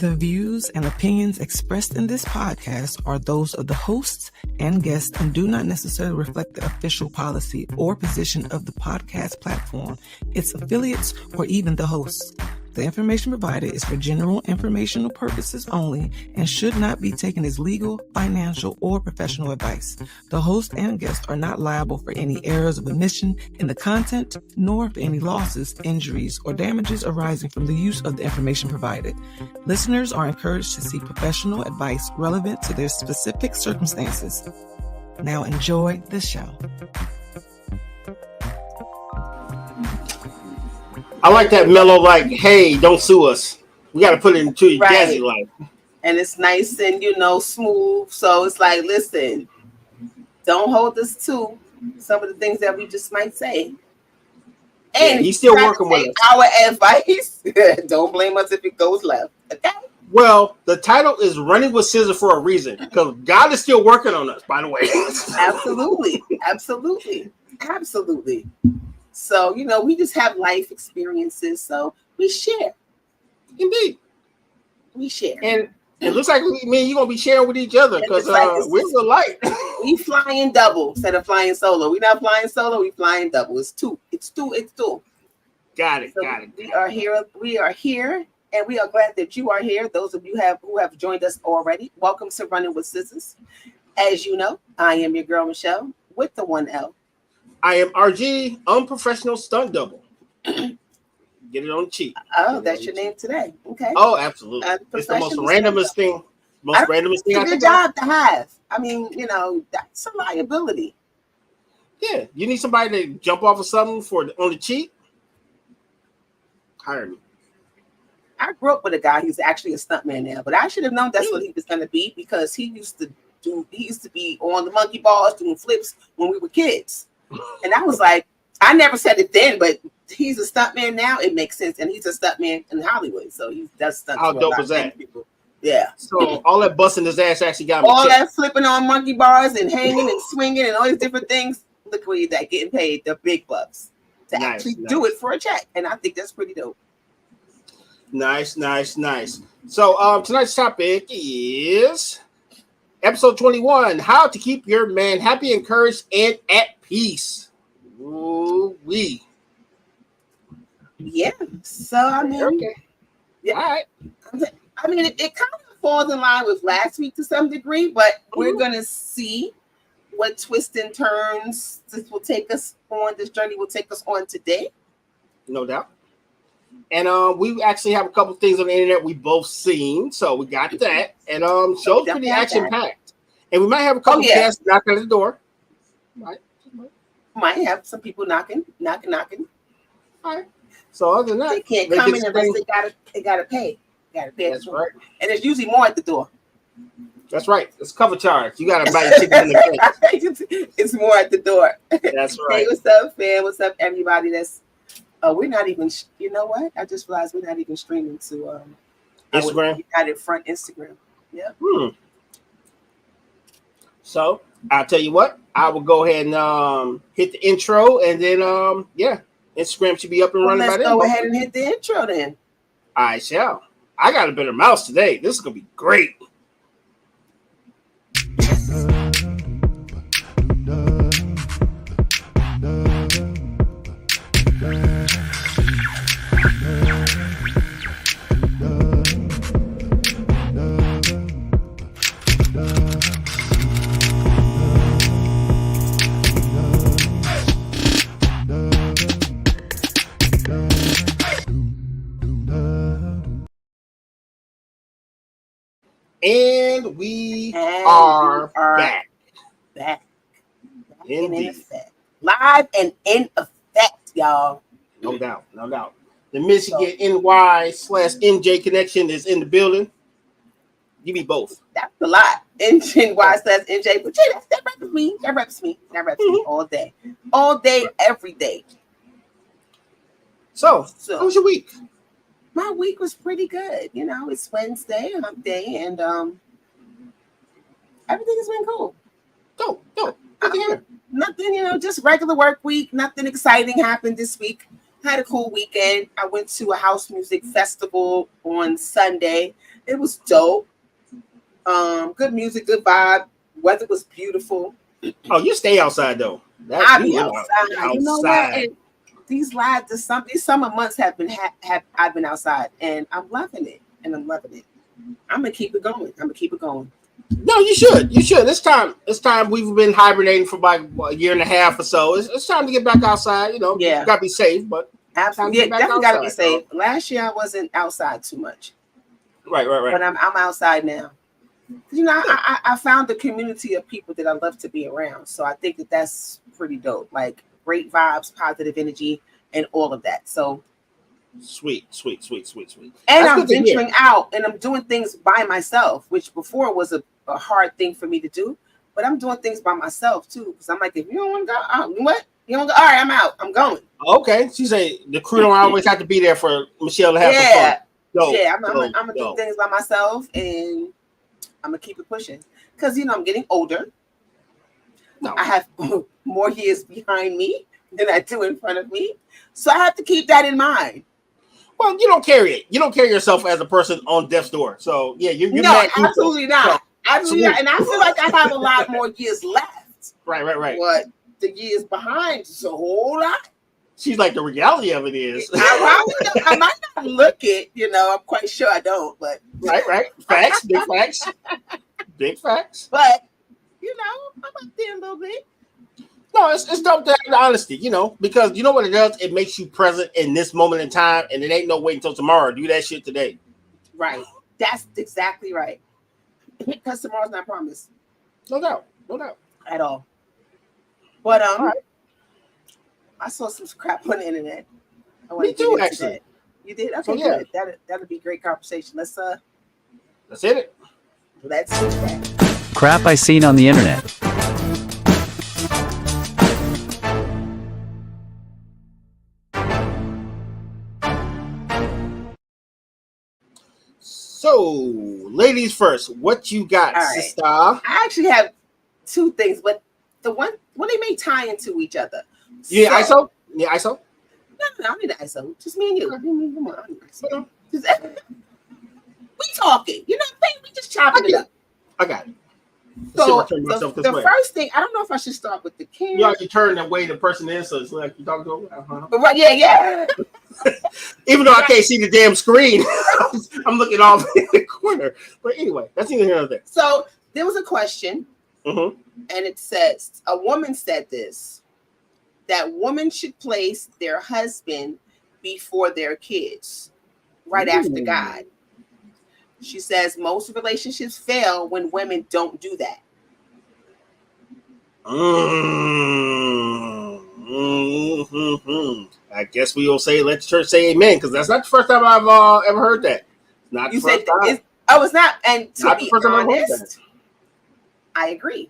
The views and opinions expressed in this podcast are those of the hosts and guests and do not necessarily reflect the official policy or position of the podcast platform, its affiliates, or even the hosts. The information provided is for general informational purposes only and should not be taken as legal, financial, or professional advice. The host and guests are not liable for any errors of omission in the content, nor for any losses, injuries, or damages arising from the use of the information provided. Listeners are encouraged to seek professional advice relevant to their specific circumstances. Now enjoy the show. I like that mellow, like, hey, don't sue us. We got to put it into your jazzy life. And it's nice and, smooth. So it's like, listen, don't hold us to some of the things that we just might say. And he's still working with us. Our advice, don't blame us if it goes left. Okay? Well, the title is Running with Scissor for a reason, because God is still working on us, by the way. Absolutely. So, we just have life experiences. So we share. Indeed. We share. And it looks like me and you going to be sharing with each other because we're the light. We flying double instead of flying solo. We're not flying solo. We flying double. It's two. Got it. We are here. And we are glad that you are here. Those of you who have joined us already, welcome to Running with Scissors. As you know, I am your girl, Michelle, with the 1L. I am RG, unprofessional stunt double. Get it on the cheek. Oh, that's your name today. Okay. Oh, absolutely. It's the most randomest thing. It's a good job to have. I mean, that's a liability. Yeah. You need somebody to jump off of something on the cheek? Hire me. I grew up with a guy who's actually a stuntman now, but I should have known that's what he was going to be because he used to be on the monkey bars doing flips when we were kids. And I was like, I never said it then, but he's a stuntman now. It makes sense. And he's a stuntman in Hollywood. So he does stunts. How dope is that? People. Yeah. So all that busting his ass actually got me. All that flipping on monkey bars and hanging and swinging and all these different things. Look where you're getting paid the big bucks to actually do it for a check. And I think that's pretty dope. Nice. So tonight's topic is episode 21, how to keep your man happy, encouraged, and at peace. Ooh-wee. Yeah. So, I mean, okay. Yeah. All right. I mean, it kind of falls in line with last week to some degree, but we're going to see what twists and turns this journey will take us on today. No doubt. And we actually have a couple things on the internet we both seen, so we got that. And show's pretty action packed. And we might have a couple guests knocking at the door. Might have some people knocking. All right. So other than that, they can't come in unless they gotta pay. That's right. And there's usually more at the door. That's right. It's cover charge. You gotta buy your ticket in the place. It's more at the door. That's right. Hey, what's up, fam? What's up, everybody? We're not even. You know what? I just realized we're not even streaming to Instagram. United Front Instagram. Yeah. So I'll tell you what. I will go ahead and hit the intro, and then Instagram should be up and running. Let's go ahead and hit the intro then. I shall. I got a better mouse today. This is gonna be great. And we are back. In effect. Live and in effect, y'all. No doubt. The Michigan NY/NJ connection is in the building. Give me both. That's a lot. NY/NJ. But yeah, that reps me. That reps me all day. All day, every day. So how was your week? My week was pretty good. It's Wednesday, hump day, and everything has been cool. Dope. Nothing, just regular work week. Nothing exciting happened this week. Had a cool weekend. I went to a house music festival on Sunday. It was dope. Good music, good vibe. Weather was beautiful. Oh, you stay outside though. I be outside. You know what? And these summer months have I've been outside, and I'm loving it. I'm gonna keep it going. No, you should. It's time. We've been hibernating for about a year and a half or so. It's time to get back outside. You know, you gotta be safe, but absolutely, definitely gotta be safe. Last year I wasn't outside too much. Right. But I'm outside now. You know, I found a community of people that I love to be around. So I think that's pretty dope. Like great vibes, positive energy, and all of that. So sweet. And I'm venturing out and I'm doing things by myself, which before was a hard thing for me to do. But I'm doing things by myself too. Because I'm like, if you don't want to go, what? You don't go, all right, I'm out. I'm going. Okay. She say the crew don't always have to be there for Michelle to have some fun. I'm gonna do things by myself and I'm gonna keep it pushing because you know I'm getting older. No. I have more years behind me than I do in front of me, so I have to keep that in mind. Well, you don't carry it. You don't carry yourself as a person on death's door. So yeah, you're no, absolutely not. Absolutely not. And I feel like I have a lot more years left. Right. But the years behind is a whole lot. She's like the reality of it is. I might not look it, you know. I'm quite sure I don't, but right. Facts, big facts. But you know, I'm up there a little bit. No, it's dope to have the honesty, you know, because you know what it does. It makes you present in this moment in time, and it ain't no wait until tomorrow. Do that shit today. Right. That's exactly right. Because tomorrow's not promised. No doubt. At all. But all right. I saw some crap on the internet. Me too, actually. You did? Okay, good. That'll be a great conversation. Let's hit it. Let's do that. Crap I seen on the internet. So, ladies first, what you got, sister? I actually have two things, but the one they may tie into each other. Yeah, ISO? Yeah, ISO? No, I don't need the ISO. Just me and you. Come on. We talking. You know what I'm saying? We just chopping it up. I got it. So the first thing, I don't know if I should start with the camera. You already turn the way the person is, so it's like you talking to them. But right, yeah. Even though I can't see the damn screen, I'm looking off in the corner. But anyway, that's either here or there. So there was a question, and it says, a woman said this, that women should place their husband before their kids, right after God. She says most relationships fail when women don't do that. I guess we will say, let the church say amen, because that's not the first time I've ever heard that. Not the first time. It's not. And to be honest, I agree.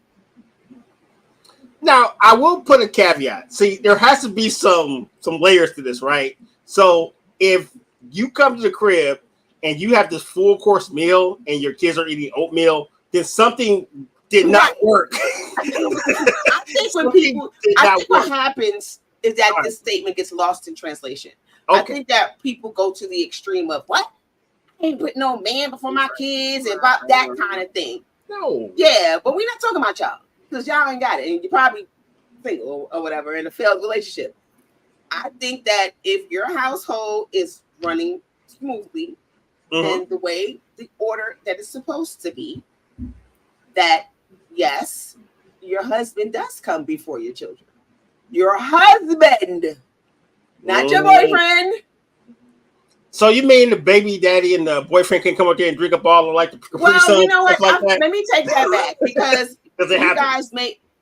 Now, I will put a caveat. See, there has to be some layers to this, right? So if you come to the crib and you have this full course meal and your kids are eating oatmeal, then something did not work. I think what happens is that this statement gets lost in translation. Okay. I think that people go to the extreme of what? I ain't put no man before my kids and about that kind of thing. No. Yeah, but we're not talking about y'all because y'all ain't got it. And you probably single or whatever in a failed relationship. I think that if your household is running smoothly and the way, the order that it's supposed to be, that yes, your husband does come before your children. Your husband, not your boyfriend. So you mean the baby daddy and the boyfriend can come up there and drink up all of like the Well, son, you know what? like let me take that back because you guys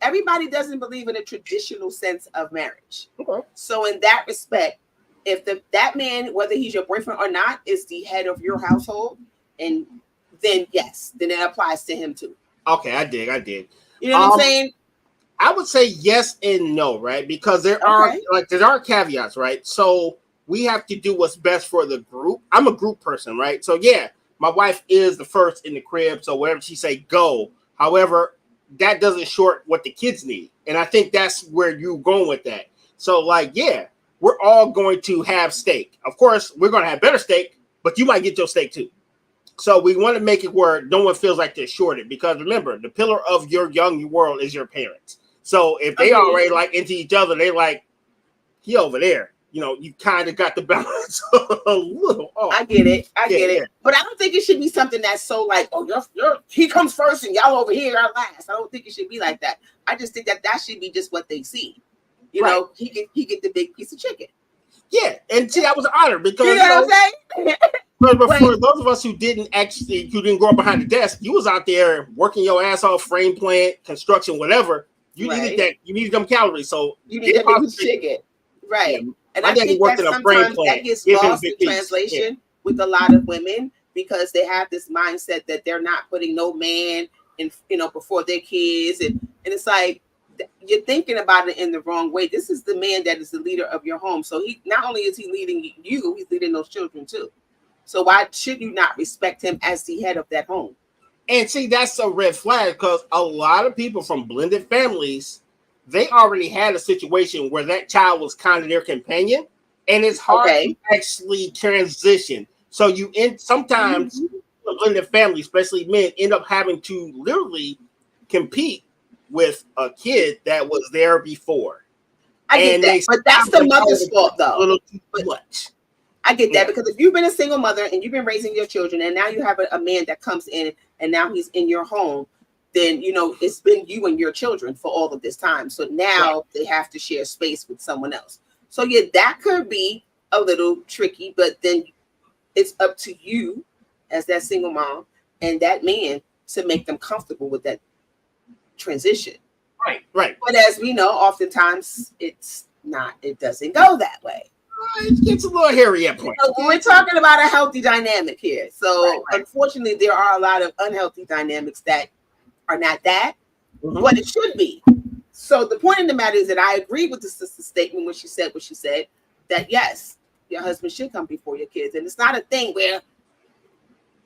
everybody doesn't believe in a traditional sense of marriage. Okay. So in that respect, if that man, whether he's your boyfriend or not, is the head of your household, and then yes, then it applies to him too. Okay, I dig. You know what I'm saying? I would say yes and no, right? Because there are caveats, right? So we have to do what's best for the group. I'm a group person, right? So yeah, my wife is the first in the crib, so wherever she say go. However, that doesn't short what the kids need, and I think that's where you're going with that. So like, yeah, we're all going to have steak. Of course, we're going to have better steak, but you might get your steak too. So we want to make it where no one feels like they're shorted, because remember, the pillar of your young world is your parents. So if they already like into each other, they like, he over there. You know, you kind of got the balance a little off. I get it. Yeah. But I don't think it should be something that's so like, oh, he comes first and y'all over here are last. I don't think it should be like that. I just think that should be just what they see. You know, he get the big piece of chicken. Yeah, and see, that was an honor, because you know what I'm saying. But for those of us who didn't grow up behind the desk, you was out there working your ass off, frame plant, construction, whatever. You needed that. You needed them calories. So you need that big chicken, right? Yeah. And I think that sometimes that gets lost in translation with a lot of women, because they have this mindset that they're not putting no man in, before their kids, and it's like you're thinking about it in the wrong way. This is the man that is the leader of your home. So he not only is he leading you, he's leading those children too. So why should you not respect him as the head of that home? And see, that's a red flag, because a lot of people from blended families, they already had a situation where that child was kind of their companion, and it's hard to actually transition. So sometimes a blended family, especially men, end up having to literally compete with a kid that was there before. I get that, but that's the mother's fault, though. A little too much. I get that, because if you've been a single mother and you've been raising your children, and now you have a man that comes in and now he's in your home, then it's been you and your children for all of this time. So now they have to share space with someone else. So yeah, that could be a little tricky, but then it's up to you as that single mom and that man to make them comfortable with that transition. Right. But as we know, oftentimes it doesn't go that way. It gets a little hairy at points. We're talking about a healthy dynamic here. So unfortunately, there are a lot of unhealthy dynamics that are not that, but it should be. So the point of the matter is that I agree with the sister's statement when she said what she said, that yes, your husband should come before your kids. And it's not a thing where,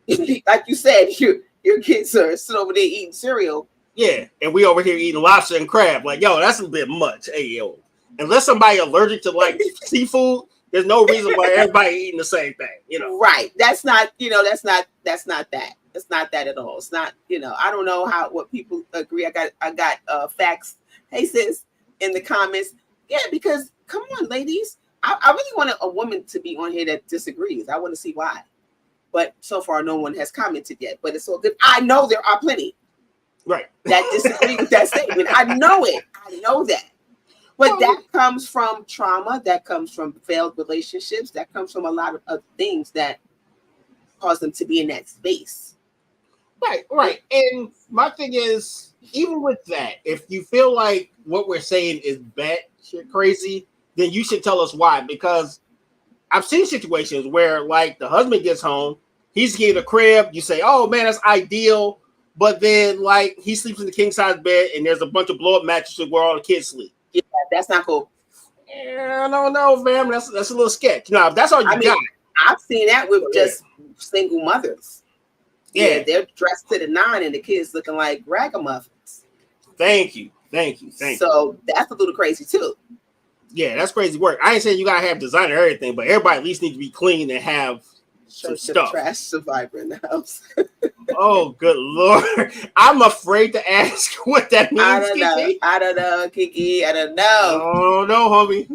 like you said, your kids are sitting over there eating cereal. Yeah, and we over here eating lobster and crab. Like, yo, that's a bit much. Hey, yo. Unless somebody allergic to like seafood, there's no reason why everybody eating the same thing, Right. That's not that. It's not that at all. It's not, I don't know what people agree. I got facts. Hey sis, in the comments. Yeah, because come on, ladies. I really want a woman to be on here that disagrees. I want to see why. But so far no one has commented yet. But it's all good. I know there are plenty. Right. That disagree with that statement. I know it. I know that. But that comes from trauma, that comes from failed relationships, that comes from a lot of other things that cause them to be in that space. Right. And my thing is, even with that, if you feel like what we're saying is batshit crazy, then you should tell us why. Because I've seen situations where, like, the husband gets home, he's getting a crib, you say, oh man, that's ideal. But then, like, he sleeps in the king size bed and there's a bunch of blow up mattresses where all the kids sleep. Yeah, that's not cool. Yeah, I don't know, fam. That's a little sketch. If that's all you got. I've seen that with just single mothers. Yeah, they're dressed to the nine and the kids looking like ragamuffins. Thank you. So that's a little crazy too. Yeah, that's crazy work. I ain't saying you gotta have designer or everything, but everybody at least needs to be clean and have some stuff. Trash survivor in the house. Oh, good Lord. I'm afraid to ask what that means. I don't know, Kiki. I don't know. Oh, no, homie.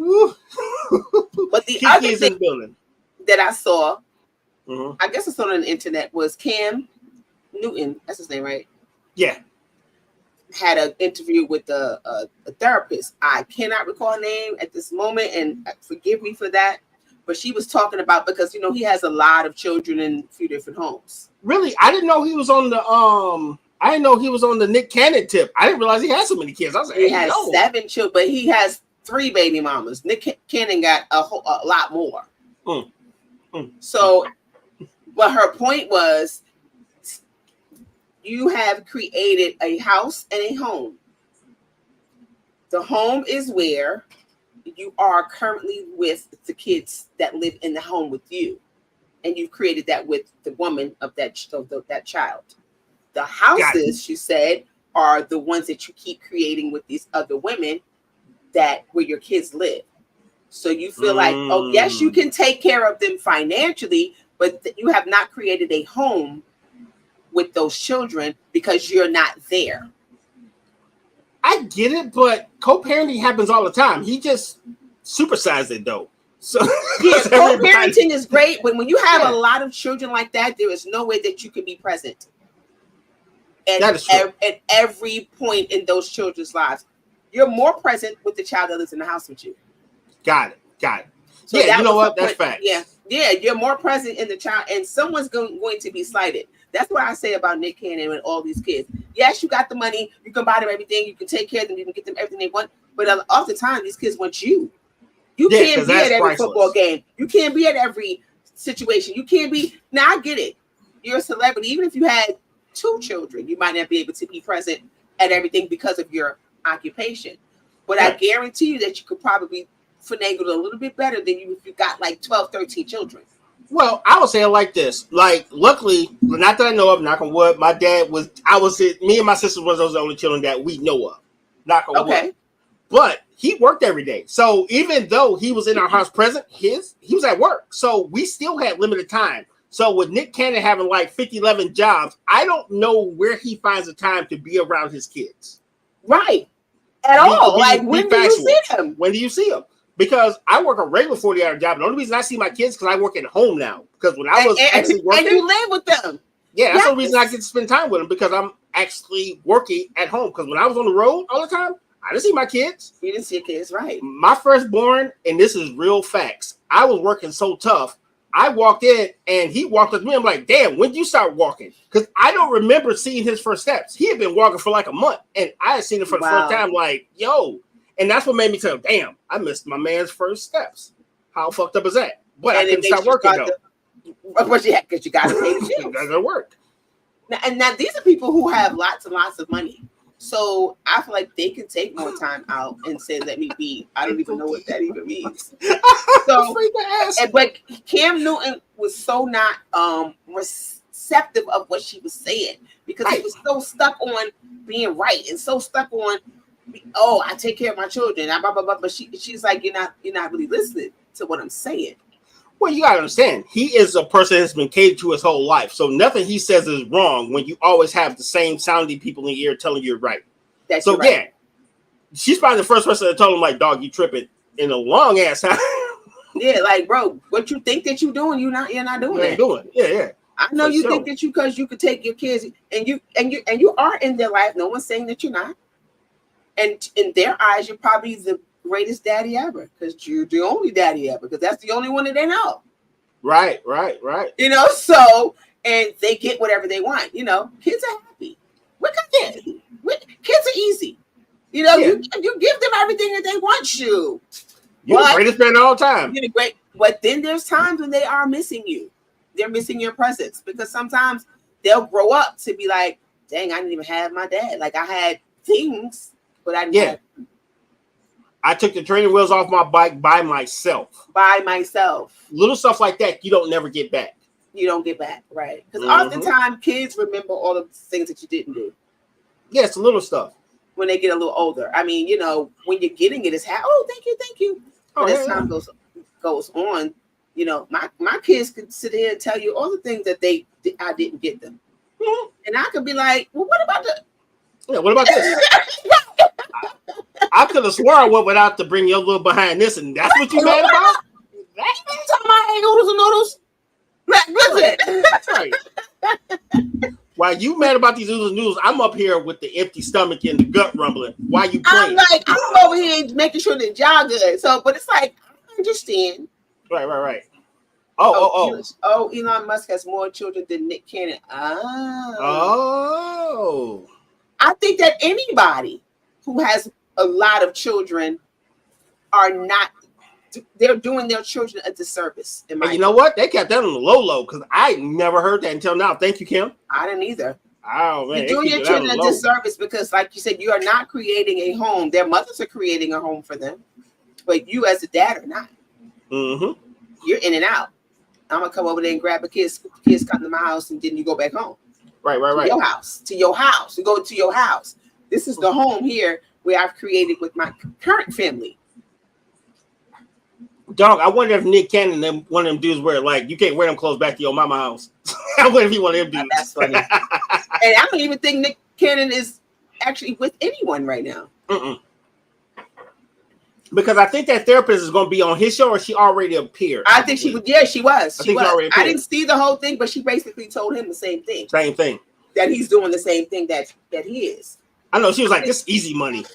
But the other thing that I saw, I guess I saw it on the internet, was Cam Newton. That's his name, right? Yeah. Had an interview with a therapist. I cannot recall her name at this moment, and forgive me for that. But she was talking about, because he has a lot of children in a few different homes. Really? I didn't know he was on the Nick Cannon tip. I didn't realize he had so many kids. I was like, he has 7 children, but he has 3 baby mamas. Nick Cannon got a lot more. So, but her point was, you have created a house and a home. The home is where you are currently with the kids that live in the home with you, and you've created that with the woman of that child. The houses, she said, are the ones that you keep creating with these other women where your kids live. So you feel like, oh, yes, you can take care of them financially, but you have not created a home with those children because you're not there. I get it, but co-parenting happens all the time. He just supersized it though. So yeah, co-parenting is great, but when you have a lot of children like that, there is no way that you can be present at every point in those children's lives. You're more present with the child that lives in the house with you. Got it. So yeah, you know what? That's fact. Yeah, you're more present in the child, and someone's going to be slighted. That's what I say about Nick Cannon and all these kids. Yes, you got the money, you can buy them everything, you can take care of them, you can get them everything they want. But oftentimes, these kids want you. You can't be at every football game. You can't be at every situation. You can't be. Now I get it. You're a celebrity. Even if you had 2 children, you might not be able to be present at everything because of your occupation. But I guarantee you that you could probably finagle a little bit better than you if you got like 12, 13 children. Well, I would say it like this. Like, luckily, not that I know of, knock on wood, my dad was, me and my sister was those only children that we know of. Knock on wood. But he worked every day. So even though he was in our house present, he was at work. So we still had limited time. So with Nick Cannon having like 50, 11 jobs, I don't know where he finds the time to be around his kids. Right. At all. Like, when do you see him? When do you see him? Because I work a regular 40-hour job. The only reason I see my kids is because I work at home now. Because when I was actually working. And you live with them. Yeah, that's the reason I get to spend time with them, because I'm actually working at home. Because when I was on the road all the time, I didn't see my kids. You didn't see your kids, right? My firstborn, and this is real facts, I was working so tough. I walked in and he walked with me. I'm like, damn, when did you start walking? Because I don't remember seeing his first steps. He had been walking for like a month, and I had seen it for the first time. Like, yo. And that's what made me tell him, damn, I missed my man's first steps. How fucked up is that? But I couldn't stop working though. But yeah, because you got to pay the bills. That's gonna work. Now these are people who have lots and lots of money. So I feel like they can take more time out and say, let me be. I don't even know what that even means. So, but Cam Newton was so not receptive of what she was saying, because he was so stuck on being right and so stuck on, oh, I take care of my children. Blah, blah, blah. But she's like, you're not really listening to what I'm saying. Well, you gotta understand, he is a person that's been catered to his whole life. So nothing he says is wrong when you always have the same sounding people in your ear telling you you're right. So yeah, she's probably the first person that told him, like, dog, you tripping in a long ass time. Yeah, like, bro, what you think that you're doing, you're not doing that. Yeah. I know you think that because you could take your kids and you are in their life. No one's saying that you're not. And in their eyes, you're probably the greatest daddy ever, because you're the only daddy ever, because that's the only one that they know. Right. You know, so, and they get whatever they want. You know, kids are happy. Kids are easy. You know, you give them everything that they want you. You're the greatest man of all time. You're the great, but then there's times when they are missing you. They're missing your presence, because sometimes they'll grow up to be like, dang, I didn't even have my dad. Like, I had things, but I didn't have. I took the training wheels off my bike by myself. Little stuff like that you don't never get back. You don't get back, right? Because oftentimes kids remember all of the things that you didn't do. Yeah, it's the little stuff. When they get a little older. I mean, you know, when you're getting it, it's thank you. But as time goes on, you know, my kids could sit here and tell you all the things that I didn't get them. Mm-hmm. And I could be like, well, what about this? I could have swore I went without to bring your little behind this, and that's what you mad about? That's talking about noodles. Listen. That's right. While you mad about these noodles, I'm up here with the empty stomach and the gut rumbling. Why you playing? I'm over here making sure that y'all good. So, but it's like, I understand. Right. Elon Musk has more children than Nick Cannon. Oh. I think that anybody who has a lot of children they're doing their children a disservice. And you know what? They kept that on the low, because I never heard that until now. Thank you, Kim. I didn't either. Oh, man. You're doing your children a disservice, because, like you said, you are not creating a home. Their mothers are creating a home for them, but you as a dad are not. Mm-hmm. You're in and out. I'm going to come over there and grab the kids come to my house, and then you go back home. Right. To your house. You go to your house. This is the home here where I've created with my current family. Dog, I wonder if Nick Cannon and one of them dudes wear like you can't wear them clothes back to your mama house. I wonder if he one of them dudes. That's funny. And I don't even think Nick Cannon is actually with anyone right now. Because I think that therapist is going to be on his show, or she already appeared. I think she would. Yeah, she was. She was. I didn't see the whole thing, but she basically told him the same thing. Same thing. That he's doing the same thing that he is. I know. She was like, "This easy money."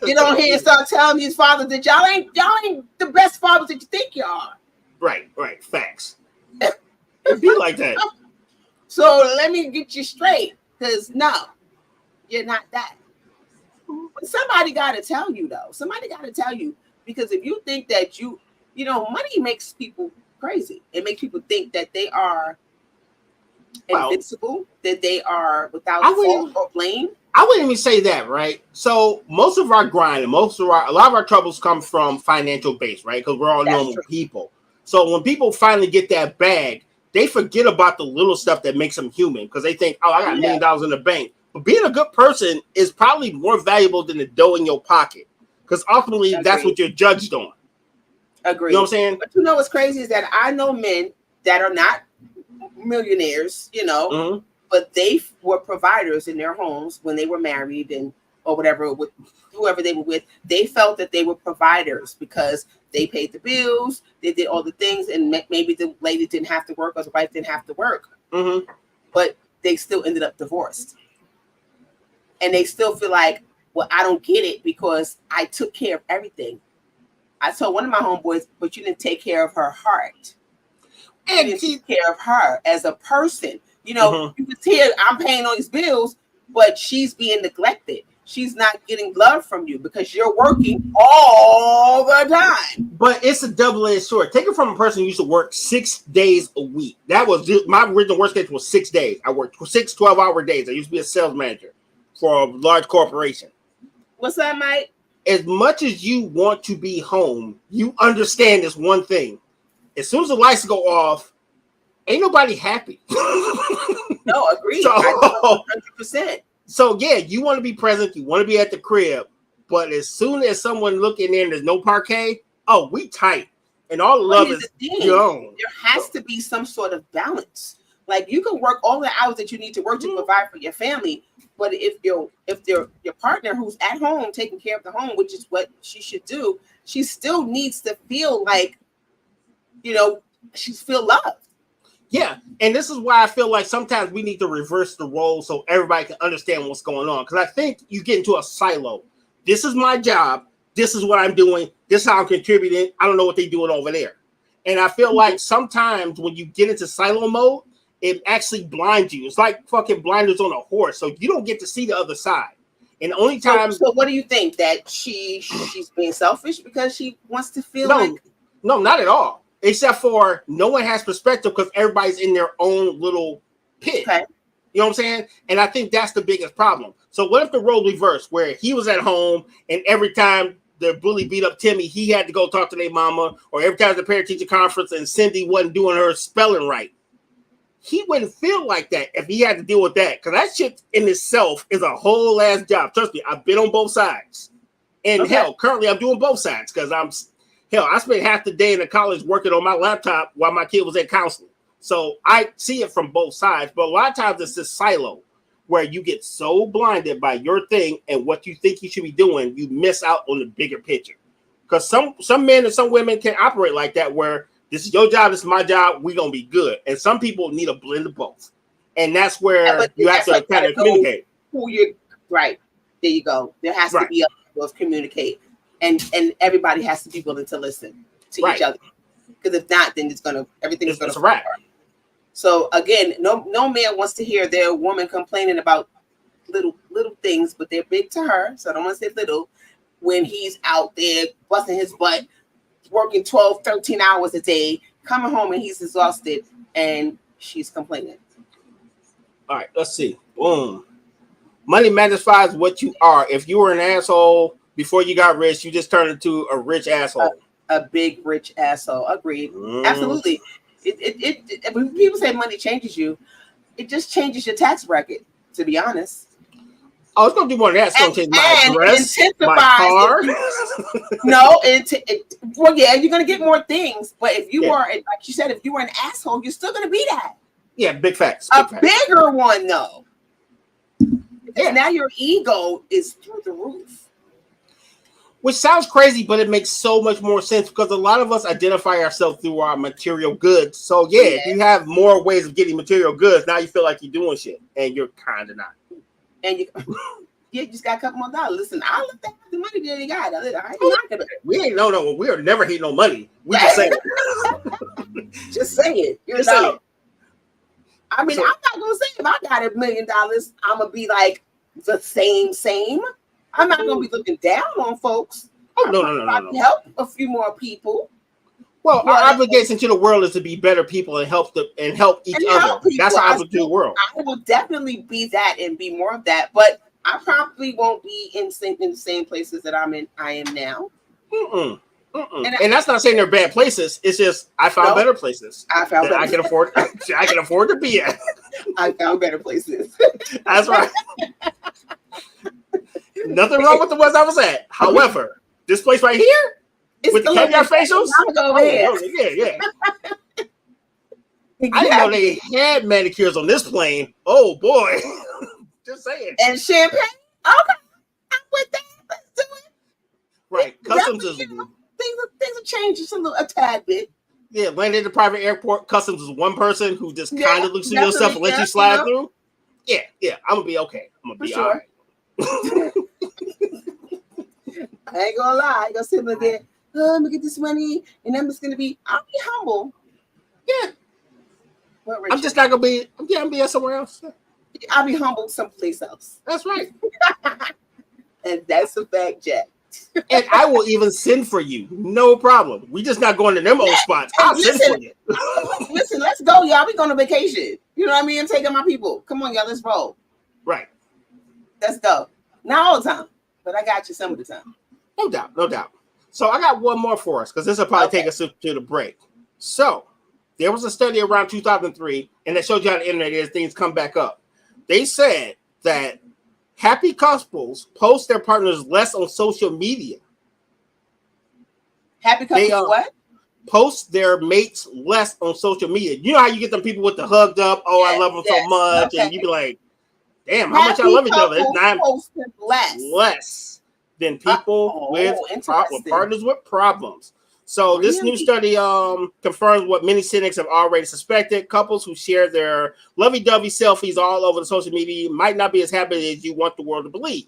Get on here and start telling his father that y'all ain't the best fathers that you think you are. Right. Facts. It'd be like that. So let me get you straight, because no, you're not that. But somebody got to tell you, though. Somebody got to tell you, because if you think that you know, money makes people crazy. It makes people think that they are invincible, that they are without fault or blame. I wouldn't even say that, right? So most of our grind and a lot of our troubles come from financial base, right? Because we're all normal people. So when people finally get that bag, they forget about the little stuff that makes them human, because they think, oh, I got $1 million in the bank. But being a good person is probably more valuable than the dough in your pocket, because ultimately that's what you're judged on. Agreed. You know what I'm saying? But you know what's crazy is that I know men that are not millionaires, you know, but they were providers in their homes when they were married and or whatever with whoever they were with. They felt that they were providers because they paid the bills, they did all the things, and maybe the lady didn't have to work or the wife didn't have to work, but they still ended up divorced. And they still feel like, well, I don't get it because I took care of everything. I told one of my homeboys, but you didn't take care of her heart. And you didn't take care of her as a person. You know, you can tell I'm paying all these bills, but she's being neglected. She's not getting love from you because you're working all the time. But it's a double-edged sword. Take it from a person who used to work 6 days a week. That was my original work schedule was 6 days. I worked 6 12-hour days. I used to be a sales manager for a large corporation. What's that, Mike? As much as you want to be home, you understand this one thing. As soon as the lights go off, ain't nobody happy. No, agreed. So, 100%. So, yeah, you want to be present. You want to be at the crib. But as soon as someone look in there and there's no parquet, oh, we tight. And all the love is gone. There has to be some sort of balance. Like, you can work all the hours that you need to work to provide for your family. But if your partner who's at home taking care of the home, which is what she should do, she still needs to feel like, you know, she's feel loved. Yeah, and this is why I feel like sometimes we need to reverse the role so everybody can understand what's going on. Because I think you get into a silo. This is my job. This is what I'm doing. This is how I'm contributing. I don't know what they're doing over there. And I feel like sometimes when you get into silo mode, it actually blinds you. It's like fucking blinders on a horse. So you don't get to see the other side. And the only time. So what do you think? That she's being selfish because she wants to feel like. No, not at all. Except for no one has perspective because everybody's in their own little pit. Okay. You know what I'm saying? And I think that's the biggest problem. So what if the role reversed where he was at home and every time the bully beat up Timmy, he had to go talk to their mama, or every time the parent-teacher conference and Cindy wasn't doing her spelling right? He wouldn't feel like that if he had to deal with that, because that shit in itself is a whole ass job. Trust me, I've been on both sides. And hell, currently I'm doing both sides because I spent half the day in the college working on my laptop while my kid was at counseling. So I see it from both sides, but a lot of times it's this silo where you get so blinded by your thing and what you think you should be doing, you miss out on the bigger picture. Because some men and some women can operate like that, where this is your job, this is my job, we're going to be good. And some people need a blend of both. And that's where you have to kind of communicate. Right. There you go. There has to be a level of communicate. And everybody has to be willing to listen to each other. Because if not, then everything's going to wrap. So again, no man wants to hear their woman complaining about little things, but they're big to her. So I don't want to say little. When he's out there busting his butt, working 12, 13 hours a day, coming home and he's exhausted, and she's complaining. All right, let's see. Boom. Money magnifies what you are. If you were an asshole before you got rich, you just turned into a rich asshole. A big rich asshole. Agreed. Absolutely. When people say money changes you, it just changes your tax bracket, to be honest. Oh, it's gonna do more than that. It's gonna change my dress, my car. Well, yeah, you're gonna get more things. But if you are, like you said, if you were an asshole, you're still gonna be that. Yeah, big facts. Bigger one though. Yeah, now your ego is through the roof. Which sounds crazy, but it makes so much more sense because a lot of us identify ourselves through our material goods. So if you have more ways of getting material goods, now you feel like you're doing shit, and you're kind of not. And you just got a couple more dollars. Listen, I looked at the money that you got. We ain't no. We are never hate no money. We just say it. Just say it. Just say it. I mean, I'm not gonna say if I got $1 million, I'm gonna be like the same. I'm not gonna be looking down on folks. Oh no. Help a few more people. Well, our obligation to the world is to be better people and help each other. That's our obligation to the world. I will definitely be that and be more of that, but I probably won't be in the same places that I am now. And that's not saying they're bad places. It's just I found better places. I can afford. I can afford to be at. I found better places. That's right. Nothing wrong with the ones I was at. However, this place right here with the caviar facials. Yeah. Exactly. I didn't know they had manicures on this plane. Oh boy. Just saying. And champagne. Okay. I'm with that. Let's do it. Right. Customs is things have changed just a tad bit. Yeah, landed at the private airport. Customs is one person who just kind of looks at yourself and lets you slide through. Yeah. I'm gonna be okay. I'm gonna be all right. I ain't gonna lie. I ain't gonna sit there. Oh, I'm gonna get this money, and I'm just gonna be. I'll be humble. Yeah. I'm just not gonna be. I'm gonna be somewhere else. I'll be humble someplace else. That's right. And that's a fact, Jack. And I will even send for you. No problem. We just not going to them old spots. I'll send for you. Listen, let's go, y'all. We going on vacation. You know what I mean? I'm taking my people. Come on, y'all. Let's roll. Right. Let's go. Not all the time, but I got you some of the time. No doubt. So I got one more for us because this will probably take us to the break. So there was a study around 2003, and that showed you how the internet is. Things come back up. They said that happy couples post their partners less on social media. Happy couples what? Post their mates less on social media. You know how you get them people with the hugged up, I love them so much, and you be like, damn, how much I love each other. It's not less than people with partners with problems. So this new study confirms what many cynics have already suspected. Couples who share their lovey-dovey selfies all over the social media might not be as happy as you want the world to believe.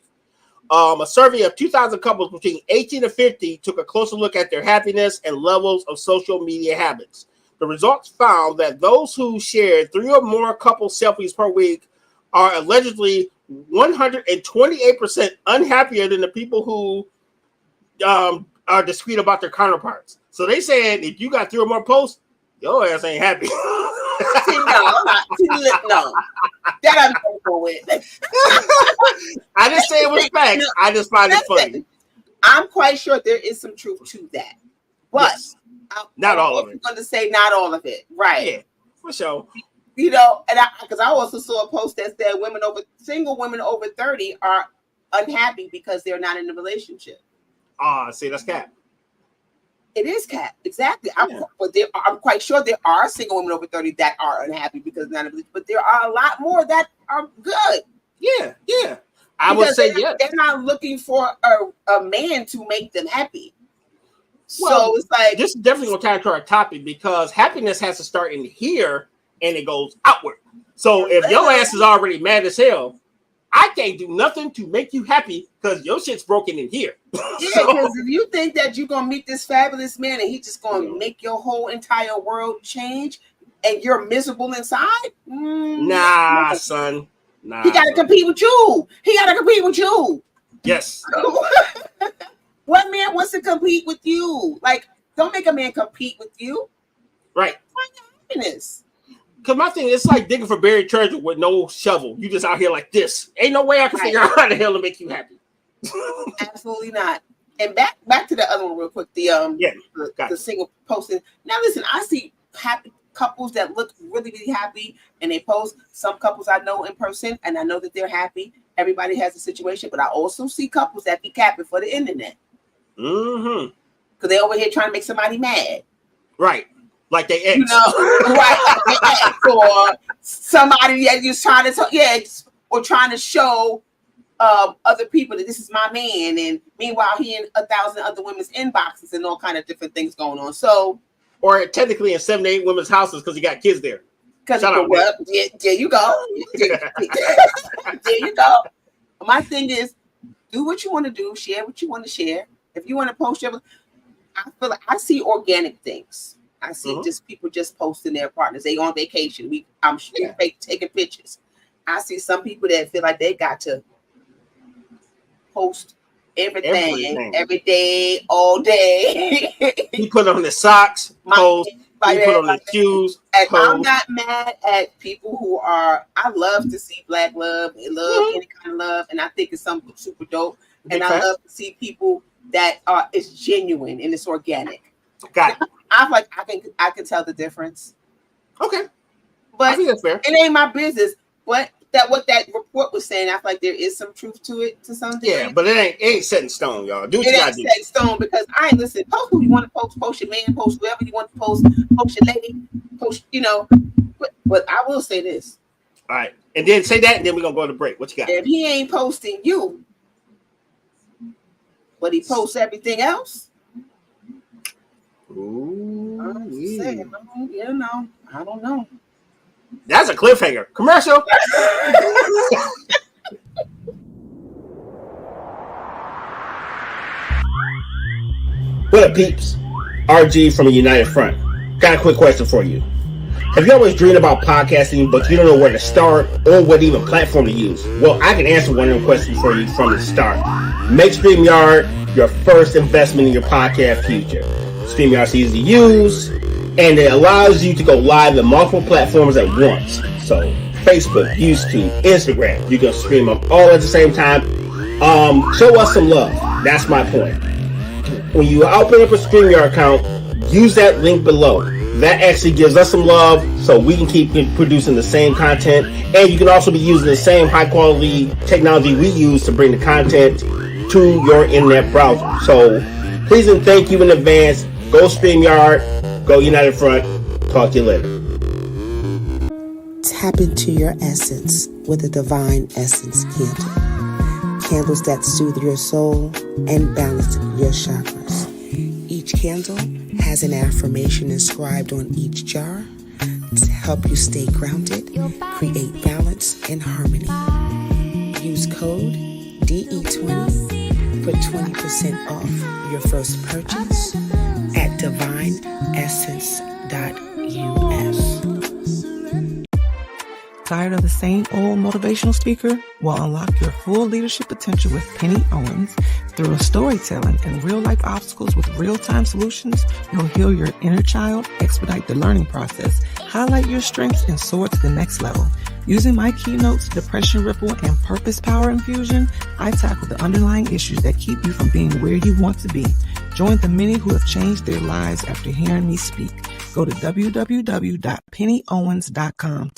A survey of 2,000 couples between 18 and 50 took a closer look at their happiness and levels of social media habits. The results found that those who shared 3 or more couple selfies per week are allegedly 128% unhappier than the people who are discreet about their counterparts. So they said if you got 3 or more posts, your ass ain't happy. No. That I'm comfortable with. I didn't say it was facts. I just find it funny. I'm quite sure there is some truth to that. But not all of it. I'm going to say not all of it. Right. Yeah, for sure. You know, and because I also saw a post that said single women over 30 are unhappy because they're not in a relationship. See, that's cap. It is cap, exactly. I'm quite sure there are single women over 30 that are unhappy because not in a relationship, but there are a lot more that are good. Yeah. I would say yes. They're not looking for a man to make them happy. So it's like this is definitely going to tie to our topic because happiness has to start in here and it goes outward. So if your ass is already mad as hell, I can't do nothing to make you happy because your shit's broken in here. Yeah, because if you think that you're going to meet this fabulous man and he's just going to make your whole entire world change and you're miserable inside, nah, son. Nah. He got to compete with you. Yes. What man wants to compete with you? Like, don't make a man compete with you. Right. Find your happiness. Because my thing, it's like digging for buried treasure with no shovel. You just out here like this. Ain't no way I can figure out how the hell to make you happy. Absolutely not. And back to the other one real quick. The single posting. Now listen, I see happy couples that look really, really happy and they post. Some couples I know in person and I know that they're happy. everybody has a situation, but I also see couples that be capping for the internet. Mm-hmm. Because they over here trying to make somebody mad. Right. Like they ex. You know, right, like they ex, or somebody that just trying to talk, or trying to show other people that this is my man, and meanwhile he in 1,000 other women's inboxes and all kind of different things going on. So, or technically in 7 to 8 women's houses because he got kids there. Because there you go. There you go. My thing is, do what you want to do, share what you want to share. If you want to post your, I feel like I see organic things. I see just people just posting their partners. They on vacation. I'm taking pictures. I see some people that feel like they got to post everything every day, all day. He put on the socks, post. He put on the shoes. And I'm not mad at people who are. I love to see black love. I love any kind of love, and I think it's something super dope. And I love to see people that it's genuine and it's organic. Got it. I'm like I can tell the difference. Okay, but I think that's fair. It ain't my business. What that report was saying, I feel like there is some truth to it to some degree. Yeah, but it ain't set in stone, y'all. Do what you gotta do. It ain't set in stone because I ain't listen. Post who you want to post your man, post whoever you want to post your lady, post But I will say this. All right, and then say that, and then we're gonna go to break. What you got? If he ain't posting you, but he posts everything else. Ooh, I don't know. That's a cliffhanger. Commercial. What up, peeps? RG from a United Front. Got a quick question for you. Have you always dreamed about podcasting, but you don't know where to start or what even platform to use? Well, I can answer one of them questions for you from the start. Make StreamYard your first investment in your podcast future. StreamYard's easy to use, and it allows you to go live in multiple platforms at once. So, Facebook, YouTube, Instagram, you can stream them all at the same time. Show us some love. That's my point. When you open up a StreamYard account, use that link below. That actually gives us some love so we can keep producing the same content, and you can also be using the same high quality technology we use to bring the content to your internet browser. So please and thank you in advance. Go StreamYard, go United Front. Talk to you later. Tap into your essence with a Divine Essence candle. Candles that soothe your soul and balance your chakras. Each candle has an affirmation inscribed on each jar to help you stay grounded, create balance and harmony. Use code DE20 for 20% off your first purchase at divineessence.us. Tired of the same old motivational speaker? Well, unlock your full leadership potential with Penny Owens. Through storytelling and real-life obstacles with real-time solutions, you'll heal your inner child, expedite the learning process, highlight your strengths, and soar to the next level. Using my keynotes, Depression Ripple, and Purpose Power Infusion, I tackle the underlying issues that keep you from being where you want to be. Join the many who have changed their lives after hearing me speak. Go to www.pennyowens.com.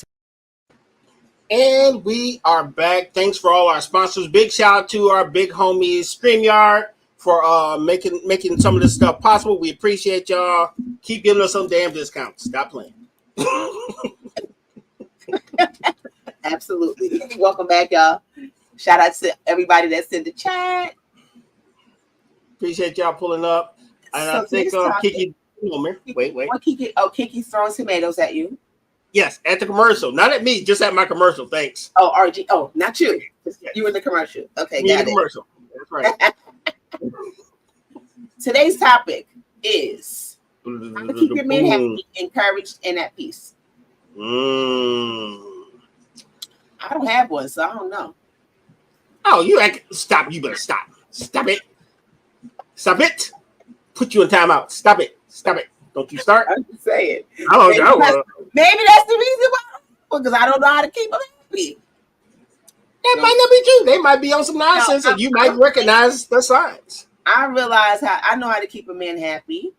And we are back. Thanks for all our sponsors. Big shout out to our big homies StreamYard for making some of this stuff possible. We appreciate y'all. Keep giving us some damn discounts. Stop playing. Absolutely. Welcome back, y'all. Shout out to everybody that's in the chat. Appreciate y'all pulling up. And so I think Kiki. Wait. What Kiki? Oh, Kiki's throwing tomatoes at you. Yes, at the commercial. Not at me, just at my commercial. Thanks. Oh, RG. Oh, not you. You in the commercial. Okay, got it. Commercial. That's right. Today's topic is how to keep your man happy, encouraged, and at peace. I don't have one, so I don't know. Oh, stop. You better stop. Stop it. Stop it. Put you in timeout. Stop it. Don't you start. I'm just saying. Maybe that's the reason why. Because I don't know how to keep them happy. That might not be true. They might be on some nonsense, and you might recognize the signs. I realize I know how to keep a man happy.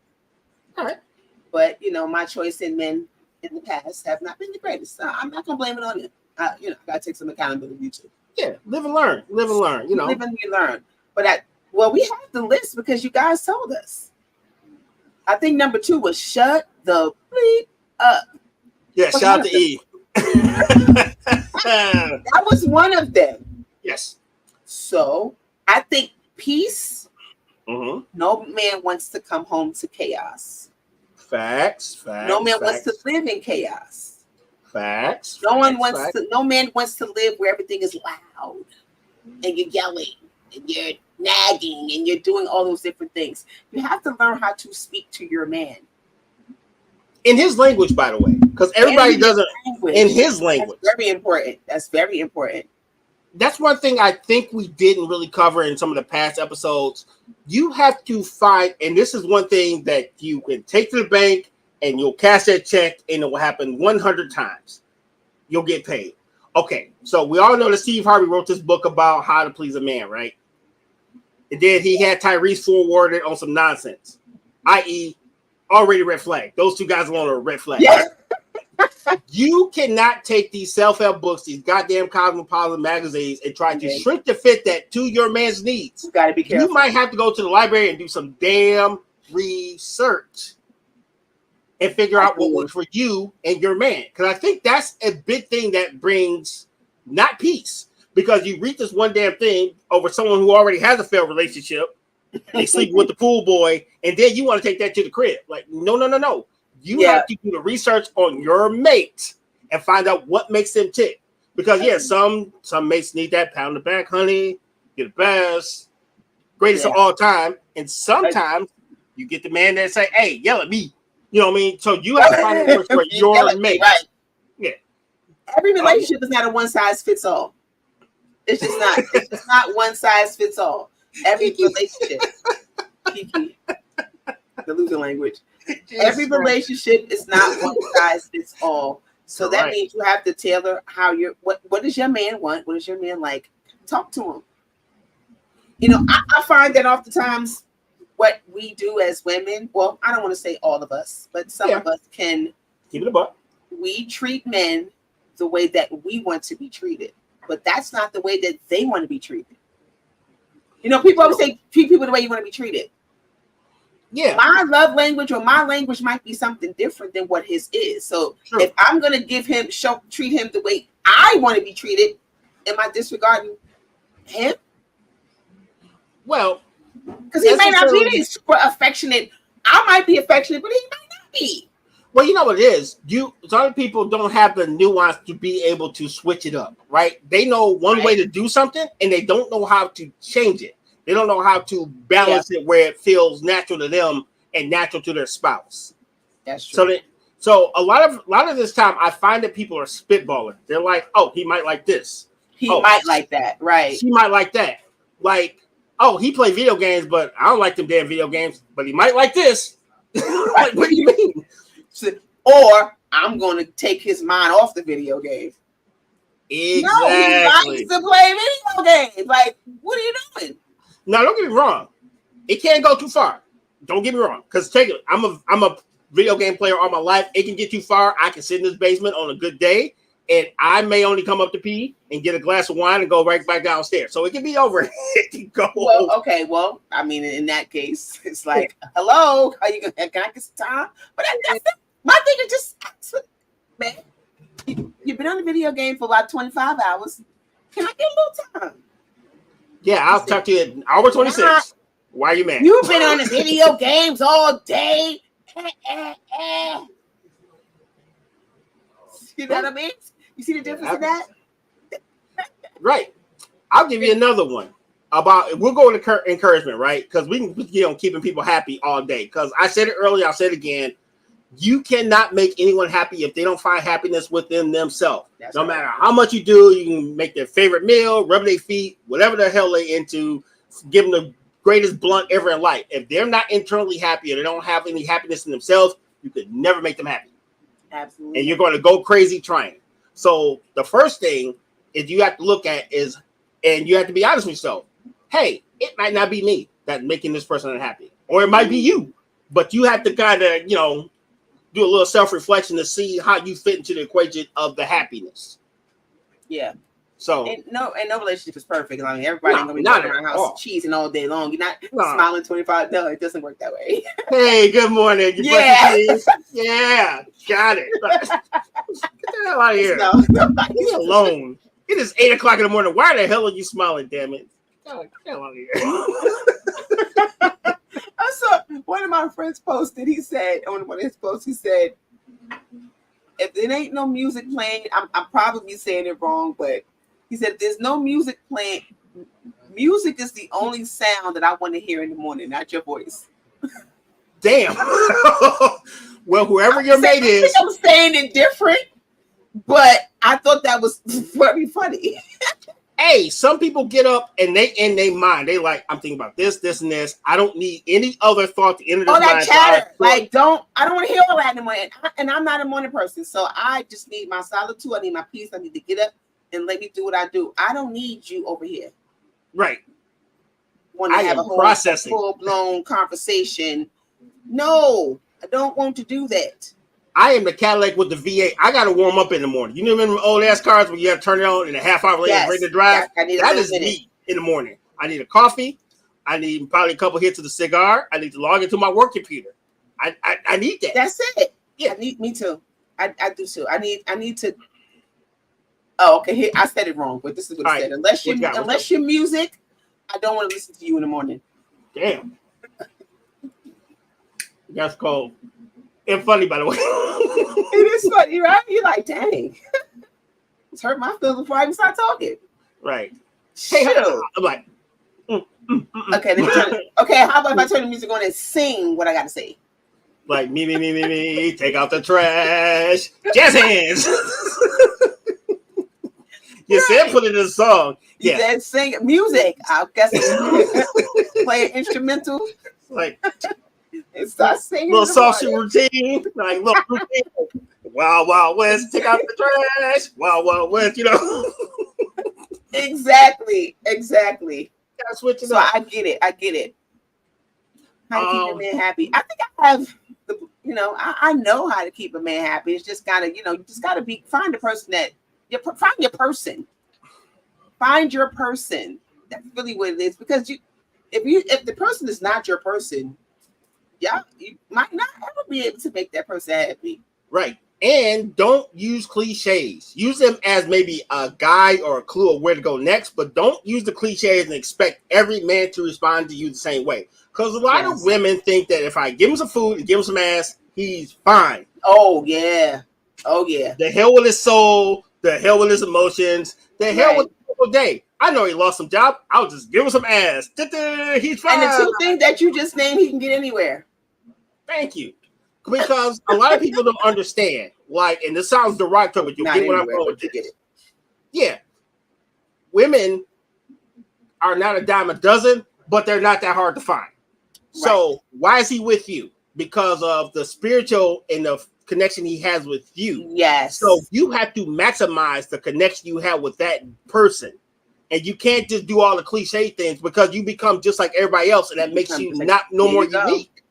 All right. But, my choice in men in the past have not been the greatest. I'm not going to blame it on you. I got to take some accountability too. Yeah, live and learn. Live and learn. You know, live and you learn. But we have the list because you guys told us. I think number 2 was shut the bleep up. Yeah, shout out to E. That was one of them. Yes. So I think peace. Mm-hmm. No man wants to come home to chaos. Facts. No man wants to live in chaos. Facts. No man wants to live where everything is loud and you're yelling and you're nagging and you're doing all those different things. You have to learn how to speak to your man. In his language, by the way, because everybody doesn't. In his language. That's very important. That's very important. That's one thing I think we didn't really cover in some of the past episodes. You have to find, and this is one thing that you can take to the bank and you'll cash that check and it will happen 100 times. You'll get paid. Okay, so we all know that Steve Harvey wrote this book about how to please a man, right? And then he had Tyrese forwarded on some nonsense, i.e., already red flag. Those two guys alone are red flag. Yeah. You cannot take these self-help books, these goddamn Cosmopolitan magazines, and try to shrink to fit that to your man's needs. You gotta be careful. You might have to go to the library and do some damn research and figure out what works for you and your man. Because I think that's a big thing that brings not peace. Because you read this one damn thing over someone who already has a failed relationship, they sleep with the pool boy, and then you want to take that to the crib. Like, no. You have to do the research on your mate and find out what makes them tick. Because some mates need that pound of back, honey. You're the best, greatest of all time. And sometimes you get the man that say, "Hey, yell at me." You know what I mean? So you have to find what works for your mate. Right. Yeah. Every relationship is not a one size fits all. It's just not. It's just not one size fits all. Every relationship. Kiki. The losing language. Every relationship is not one size fits all. So that means you have to tailor how what does your man want? What does your man like? Talk to him. You know, I find that oftentimes what we do as women, well, I don't want to say all of us, but some of us can keep it a buck. We treat men the way that we want to be treated, but that's not the way that they want to be treated. You know, people always say treat people the way you want to be treated. Yeah, my love language or my language might be something different than what his is. So if I'm going to treat him the way I want to be treated, am I disregarding him? Well, because he may not be this affectionate. I might be affectionate, but he might not be. Well, you know what it is. Some people don't have the nuance to be able to switch it up, right? They know one way to do something, and they don't know how to change it. They don't know how to balance it where it feels natural to them and natural to their spouse. That's true. So a lot of this time, I find that people are spitballing. They're like, "Oh, he might like this. He might like that, right? She might like that. Like, oh, he play video games, but I don't like them damn video games. But he might like this. Like, what do you mean? Or I'm going to take his mind off the video game. Exactly. No, he likes to play video games. Like, what are you doing? Now, don't get me wrong. It can't go too far. Don't get me wrong. Because take it. I'm a video game player all my life. It can get too far. I can sit in this basement on a good day, and I may only come up to pee and get a glass of wine and go right back downstairs. So it can be over. It can go. Well, okay. Well, I mean, in that case, it's like, hello, are you gonna? Can I get some time? But my thing is just, man, you've been on the video game for about 25 hours. Can I get a little time? Yeah, I'll talk to you at hour 26. Why are you mad? You've been on the video games all day. You know what I mean? You see the difference in that? Right. I'll give you another one about, we'll go into encouragement, right? Because we can get on keeping people happy all day. Because I said it earlier, I'll say it again. You cannot make anyone happy if they don't find happiness within themselves. No matter how much you do, you can make their favorite meal, rub their feet, whatever the hell they into, give them the greatest blunt ever in life. If they're not internally happy or they don't have any happiness in themselves, you could never make them happy. Absolutely. And you're going to go crazy trying. So the first thing is you have to look at is, and you have to be honest with yourself. Hey, it might not be me that's making this person unhappy, or it might be you, but you have to kind of, do a little self-reflection to see how you fit into the equation of the happiness. Yeah. So and no relationship is perfect. I mean, everybody ain't gonna be not going around at house all. cheesing all day long. You're not smiling 25. No, it doesn't work that way. Hey, good morning. You yeah, got it. Get the hell out of here. Leave alone. It is 8 o'clock in the morning. Why the hell are you smiling? Damn it! Get the hell out of here. I saw one of my friends posted. He said on one of his posts, he said, "If it ain't no music playing, I'm probably saying it wrong, but he said if there's no music playing, music is the only sound that I want to hear in the morning, not your voice." Damn. Well, whoever your mate is, I'm saying it different, but I thought that was very funny. Hey, some people get up and they in their mind, they like, I'm thinking about this, and this. I don't need any other thought to enter this mind. That chatter. Like, I don't want to hear all that in the morning. And I'm not a morning person. So I just need my solitude. I need my peace. I need to get up and let me do what I do. I don't need you over here. Right. Want to have a whole full-blown conversation. No, I don't want to do that. I am the Cadillac with the V8. I got to warm up in the morning. You remember old ass cars where you have to turn it on and a half hour later ready to drive? That is me in the morning. I need a coffee. I need probably a couple hits of the cigar. I need to log into my work computer. I need that. That's it. Yeah, me too. I do too. I need to. Oh, okay. I said it wrong, but this is what I said. Unless you're music, I don't want to listen to you in the morning. Damn. That's cold. It's funny, by the way. It is funny, right? You're like, dang. It's hurt my feelings before I even start talking. Right. Hey, I'm like, Okay, okay, how about if I turn the music on and sing what I got to say? Like, me, take out the trash. Jazz hands. You said put it in a song. You said sing music. I guess play an instrumental. Like, and start singing. Little social routine. Like, little routine. Wild, wild west. Take out the trash. Wild, wild west, you know. Exactly. So I get it. How to keep a man happy. I think I have I know how to keep a man happy. It's just gotta, you just gotta find the person find your person. Find your person. That's really what it is. Because if the person is not your person, you might not ever be able to make that person happy. Right. And don't use cliches. Use them as maybe a guide or a clue of where to go next, but don't use the cliches and expect every man to respond to you the same way. Because a lot of women think that if I give him some food and give him some ass, he's fine. Oh, yeah. The hell with his soul. The hell with his emotions. The hell with the whole day. I know he lost some job. I'll just give him some ass. He's fine. And the two things that you just named, he can get anywhere. Thank you. Because a lot of people don't understand. Like, and this sounds derogatory, but you get what I'm going with this. Yeah. Women are not a dime a dozen, but they're not that hard to find. Right. So why is he with you? Because of the spiritual and the connection he has with you. Yes. So you have to maximize the connection you have with that person. And you can't just do all the cliche things because you become just like everybody else, and that makes you no more unique.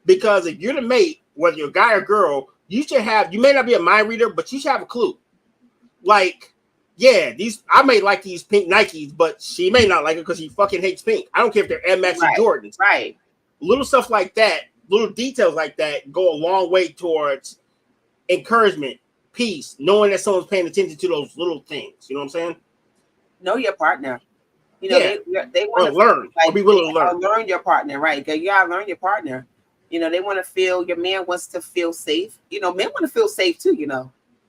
Because if you're the mate, whether you're a guy or girl, you may not be a mind reader, but you should have a clue. Like, I may like these pink Nikes, but she may not like it because she fucking hates pink. I don't care if they're Air Max or Jordans. Right. Little stuff like that, little details like that go a long way towards encouragement, peace, knowing that someone's paying attention to those little things. You know what I'm saying? Know your partner. They want to learn. Be willing to learn. Learn your partner, right? You gotta learn your partner. They want to feel, your man wants to feel safe. Men want to feel safe too,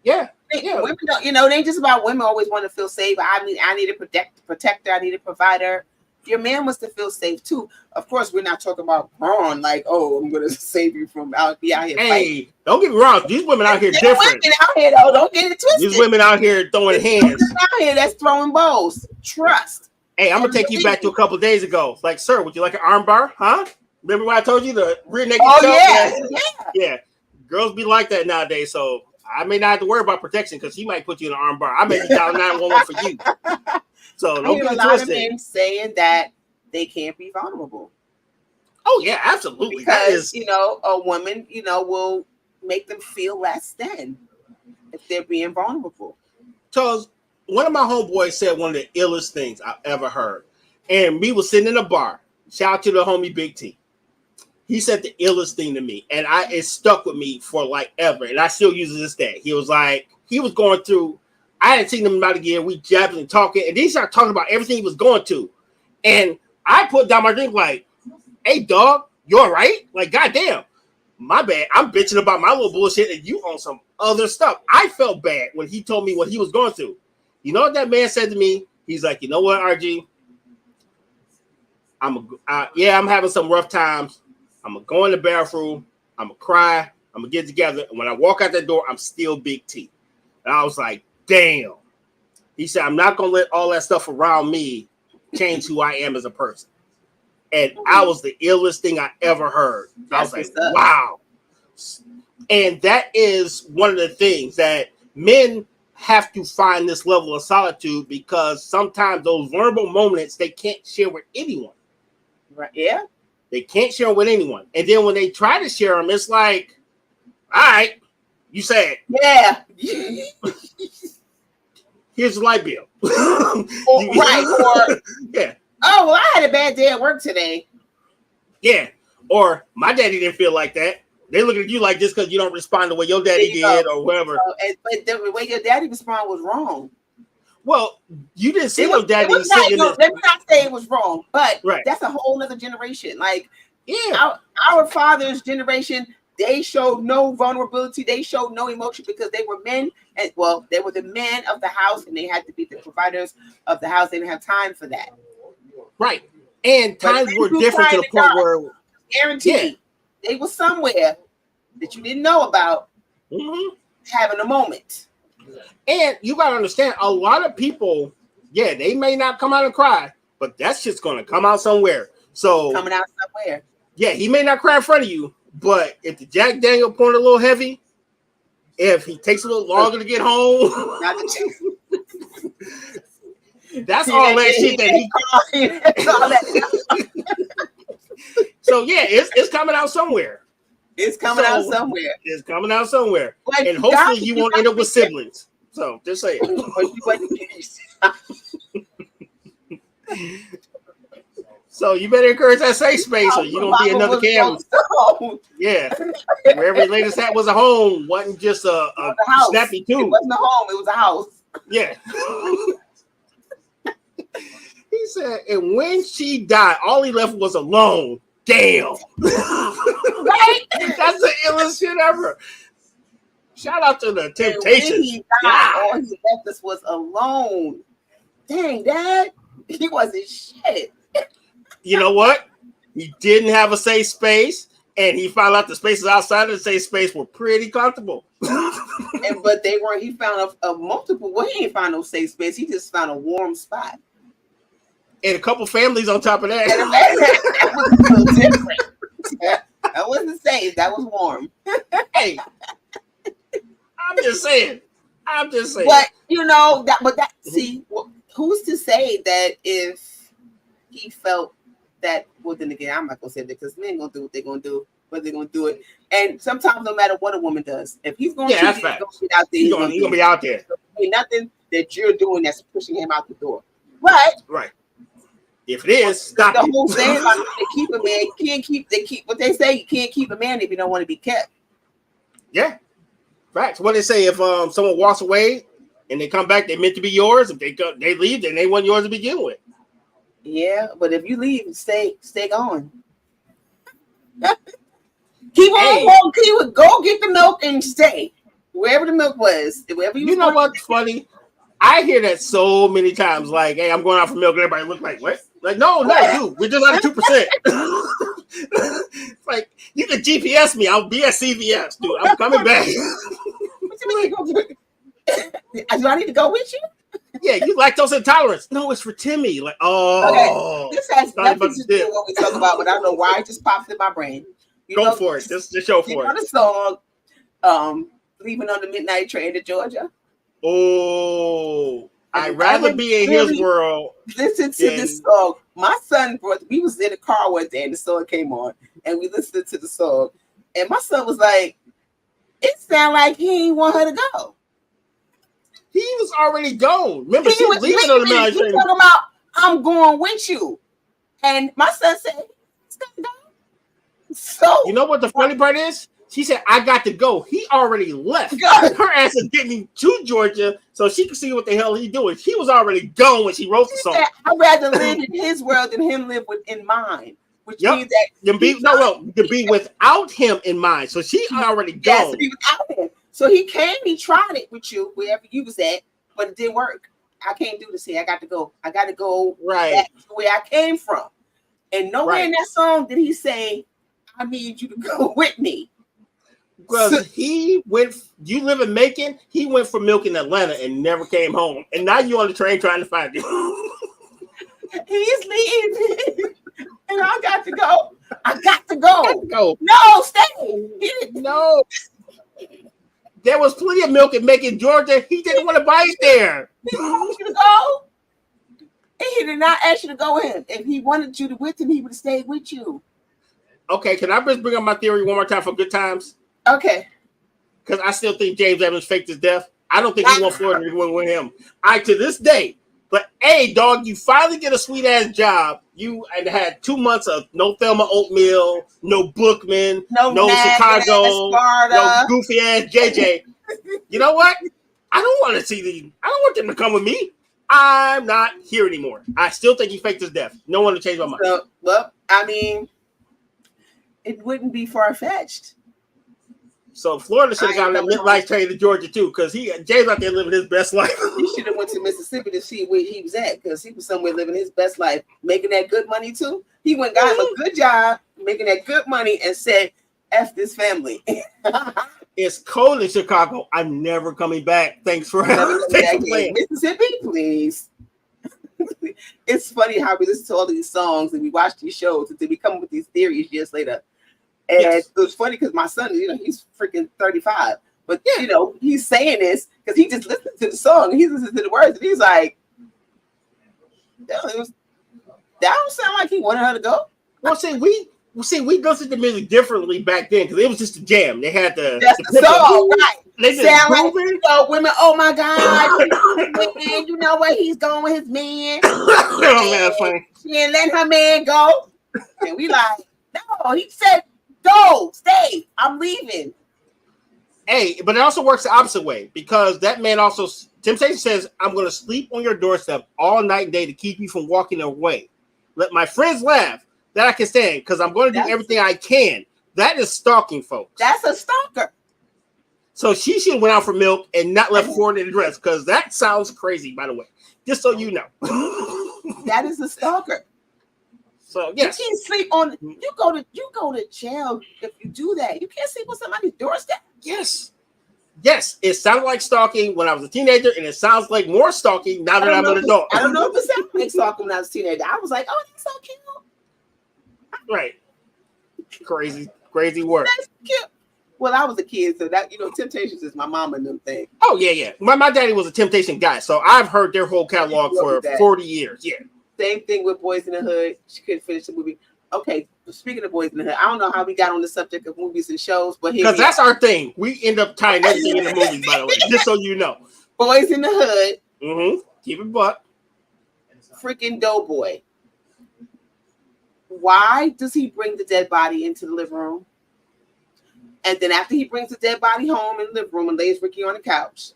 Yeah. Women don't, it ain't just about women always want to feel safe. I mean, I need a protector, I need a provider. Your man wants to feel safe too. Of course, we're not talking about brawn, like, oh, I'm gonna save you from be out here. Hey, fighting. Don't get me wrong, these women out here different. Women out here though, don't get it twisted. These women out here throwing hands. Out here that's throwing bows. Trust. Hey, I'm gonna take you back to a couple of days ago. Like, sir, would you like an arm bar? Huh? Remember when I told you the rear naked yeah. Girls be like that nowadays, so I may not have to worry about protection because he might put you in an arm bar. I may be dialing 911 for you. So don't get it twisted. A lot of men saying that they can't be vulnerable. Oh yeah, absolutely. Because a woman, will make them feel less than if they're being vulnerable. Because one of my homeboys said one of the illest things I've ever heard. And we was sitting in a bar. Shout out to the homie Big T. He said the illest thing to me, and it stuck with me for like ever, and I still use it this day. He was like, he was going through. I hadn't seen him about a year. We jabbing and talking, and then he started talking about everything he was going to, and I put down my drink like, "Hey, dog, you all right? Like, goddamn, my bad. I'm bitching about my little bullshit, and you on some other stuff." I felt bad when he told me what he was going through. You know what that man said to me? He's like, "You know what, RG? I'm having some rough times. I'm gonna go in the bathroom. I'm gonna cry. I'm gonna get together. And when I walk out that door, I'm still Big T." And I was like, "Damn." He said, "I'm not gonna let all that stuff around me change who I am as a person." And I was the illest thing I ever heard. I was like, "Wow." And that is one of the things that men have to find this level of solitude, because sometimes those vulnerable moments they can't share with anyone. Right? Yeah. They can't share them with anyone. And then when they try to share them, it's like, all right, you said, yeah. Here's the light bill. Right. Or, yeah. Oh, well, I had a bad day at work today. Yeah. Or my daddy didn't feel like that. They look at you like just because you don't respond the way your daddy did or whatever. But the way your daddy responded was wrong. Well, you didn't see your daddy sitting in let me not say it was wrong, but that's a whole other generation. Like, our father's generation, they showed no vulnerability. They showed no emotion because they were men. And they were the men of the house, and they had to be the providers of the house. They didn't have time for that. Right. And times were different to the point where guaranteed they were somewhere that you didn't know about having a moment. And you got to understand, a lot of people, they may not come out and cry, but that shit's going to come out somewhere. So coming out somewhere. Yeah, he may not cry in front of you, but if the Jack Daniel point a little heavy, if he takes a little longer to get home, that's all that shit that he. So it's coming out somewhere. It's coming out somewhere. It's coming out somewhere, and hopefully you won't end up with siblings. So just say it. So you better encourage that safe space, or you're gonna be another Cam. Yeah, where every latest hat was a home, wasn't just a snappy tune. It wasn't a home; it was a house. Yeah. He said, and when she died, all he left was alone. Damn. Right? That's the illest shit ever. Shout out to the Temptations. When he died, all he left us was alone. Dang, Dad. He wasn't shit. You know what? He didn't have a safe space, and he found out the spaces outside of the safe space were pretty comfortable. But they weren't. He found a multiple. Well, he didn't find no safe space. He just found a warm spot. And a couple families on top of that. That was a little different. That wasn't safe. That was warm. Hey, I'm just saying. But you know that. But that. See, who's to say that if he felt that? Well, then again, I'm not gonna say that because men gonna do what they're gonna do, but they're gonna do it. And sometimes, no matter what a woman does, if he's gonna that's fact. Get out there, he's gonna be out there. Ain't nothing that you're doing that's pushing him out the door. But right. If it is, stop the whole thing about they keep a man, you can't keep. They keep what they say. You can't keep a man if you don't want to be kept. Yeah, facts. What they say, if someone walks away and they come back, they meant to be yours. If they leave, then they weren't yours to begin with. Yeah, but if you leave, stay gone. Keep on, go get the milk and stay wherever the milk was. Wherever you know what's funny? I hear that so many times. Like, hey, I'm going out for milk, and everybody look like what? Like, no, dude, we're just under 2%. Like, you can GPS me. I'll be at CVS, dude. I'm coming back. Do I need to go with you? Yeah, you lactose intolerance. No, it's for Timmy. Like, oh. Okay. This has nothing to do with what we talk about, but I don't know why it just popped in my brain. Go for it. Just show for it. You know the song, Leaving on the Midnight Train to Georgia? Oh, I'd rather be in his world. Listen to this song. My son we was in the car one day and the song came on and we listened to the song. And my son was like, it sounded like he ain't want her to go. He was already gone. Remember, she was leaving on the marriage. He talking about, I'm going with you. And my son said, he's gonna go. So you know what the funny part is? She said, I got to go. He already left. Her ass is getting to Georgia so she could see what the hell he's doing. He was already gone when she wrote the song. I'd rather live in his world than him live within mine. Which means that to be without him in mind. So she already gone. Yes, to be without him. So he came, he tried it with you, wherever you was at, but it didn't work. I can't do this here. I got to go. I got to go back to where I came from. And nowhere in that song did he say, I need you to go with me. Because you live in Macon, he went for milk in Atlanta and never came home. And now you're on the train trying to find him. He's leaving. And I got to go. I got to go. No, stay. No. There was plenty of milk in Macon, Georgia. He didn't want to buy it there. He didn't want you to go. He did not ask you to go with him. If he wanted you to with him, he would have stayed with you. Okay, can I just bring up my theory one more time for good times? Okay. Because I still think James Evans faked his death. I don't think he wants Florida to win with him. To this day. But hey, dog, you finally get a sweet ass job. You had 2 months of no Thelma Oatmeal, no Bookman, no Chicago, no goofy ass JJ. You know what? I don't want to see these. I don't want them to come with me. I'm not here anymore. I still think he faked his death. No one to change my mind. So, well, I mean, it wouldn't be far fetched. So Florida should have gotten a midlife train to Georgia too, because James out there living his best life. He should have went to Mississippi to see where he was at, because he was somewhere living his best life, making that good money too. He went got him a good job, making that good money, and said, "F this family." It's cold in Chicago. I'm never coming back. Thanks for playing. Mississippi, please. It's funny how we listen to all these songs and we watch these shows and then we come up with these theories years later. And it was funny because my son, he's freaking 35. But, he's saying this because he just listened to the song. And he listened to the words. And he's like, that don't sound like he wanted her to go. Well, we listened to music differently back then because it was just a jam. They had the song, right? They sound like women. Oh my God! Man, you know where he's going with his man. Oh man, that's funny. She didn't let her man go, and we like, no. He said, "Go, stay. I'm leaving." Hey, but it also works the opposite way because that man also Temptation says, "I'm going to sleep on your doorstep all night and day to keep you from walking away. Let my friends laugh. That I can stand because I'm going to do everything I can." That is stalking, folks. That's a stalker. So she should have went out for milk and not left Florida in a dress because that sounds crazy, by the way. Just so you know. That is a stalker. So yes. You can't sleep on you go to jail if you do that. You can't sleep on somebody's doorstep. Yes. Yes, it sounded like stalking when I was a teenager, and it sounds like more stalking now that I'm an adult. I don't know if it sounded like stalking when I was a teenager. I was like, oh, that's so cute. Right. Crazy work. That's cute. Well, I was a kid, so that Temptations is my mom and them thing. Oh yeah. My daddy was a Temptation guy, so I've heard their whole catalog for 40 years. Yeah. Same thing with Boys in the Hood. She couldn't finish the movie. Okay, speaking of Boys in the Hood, I don't know how we got on the subject of movies and shows, but because that's our thing. We end up tying everything in the movies, by the way, just so you know. Boys in the Hood. Mm-hmm. Keep it buck. Freaking Doughboy. Why does he bring the dead body into the living room? And then after he brings the dead body home in the living room and lays Ricky on the couch,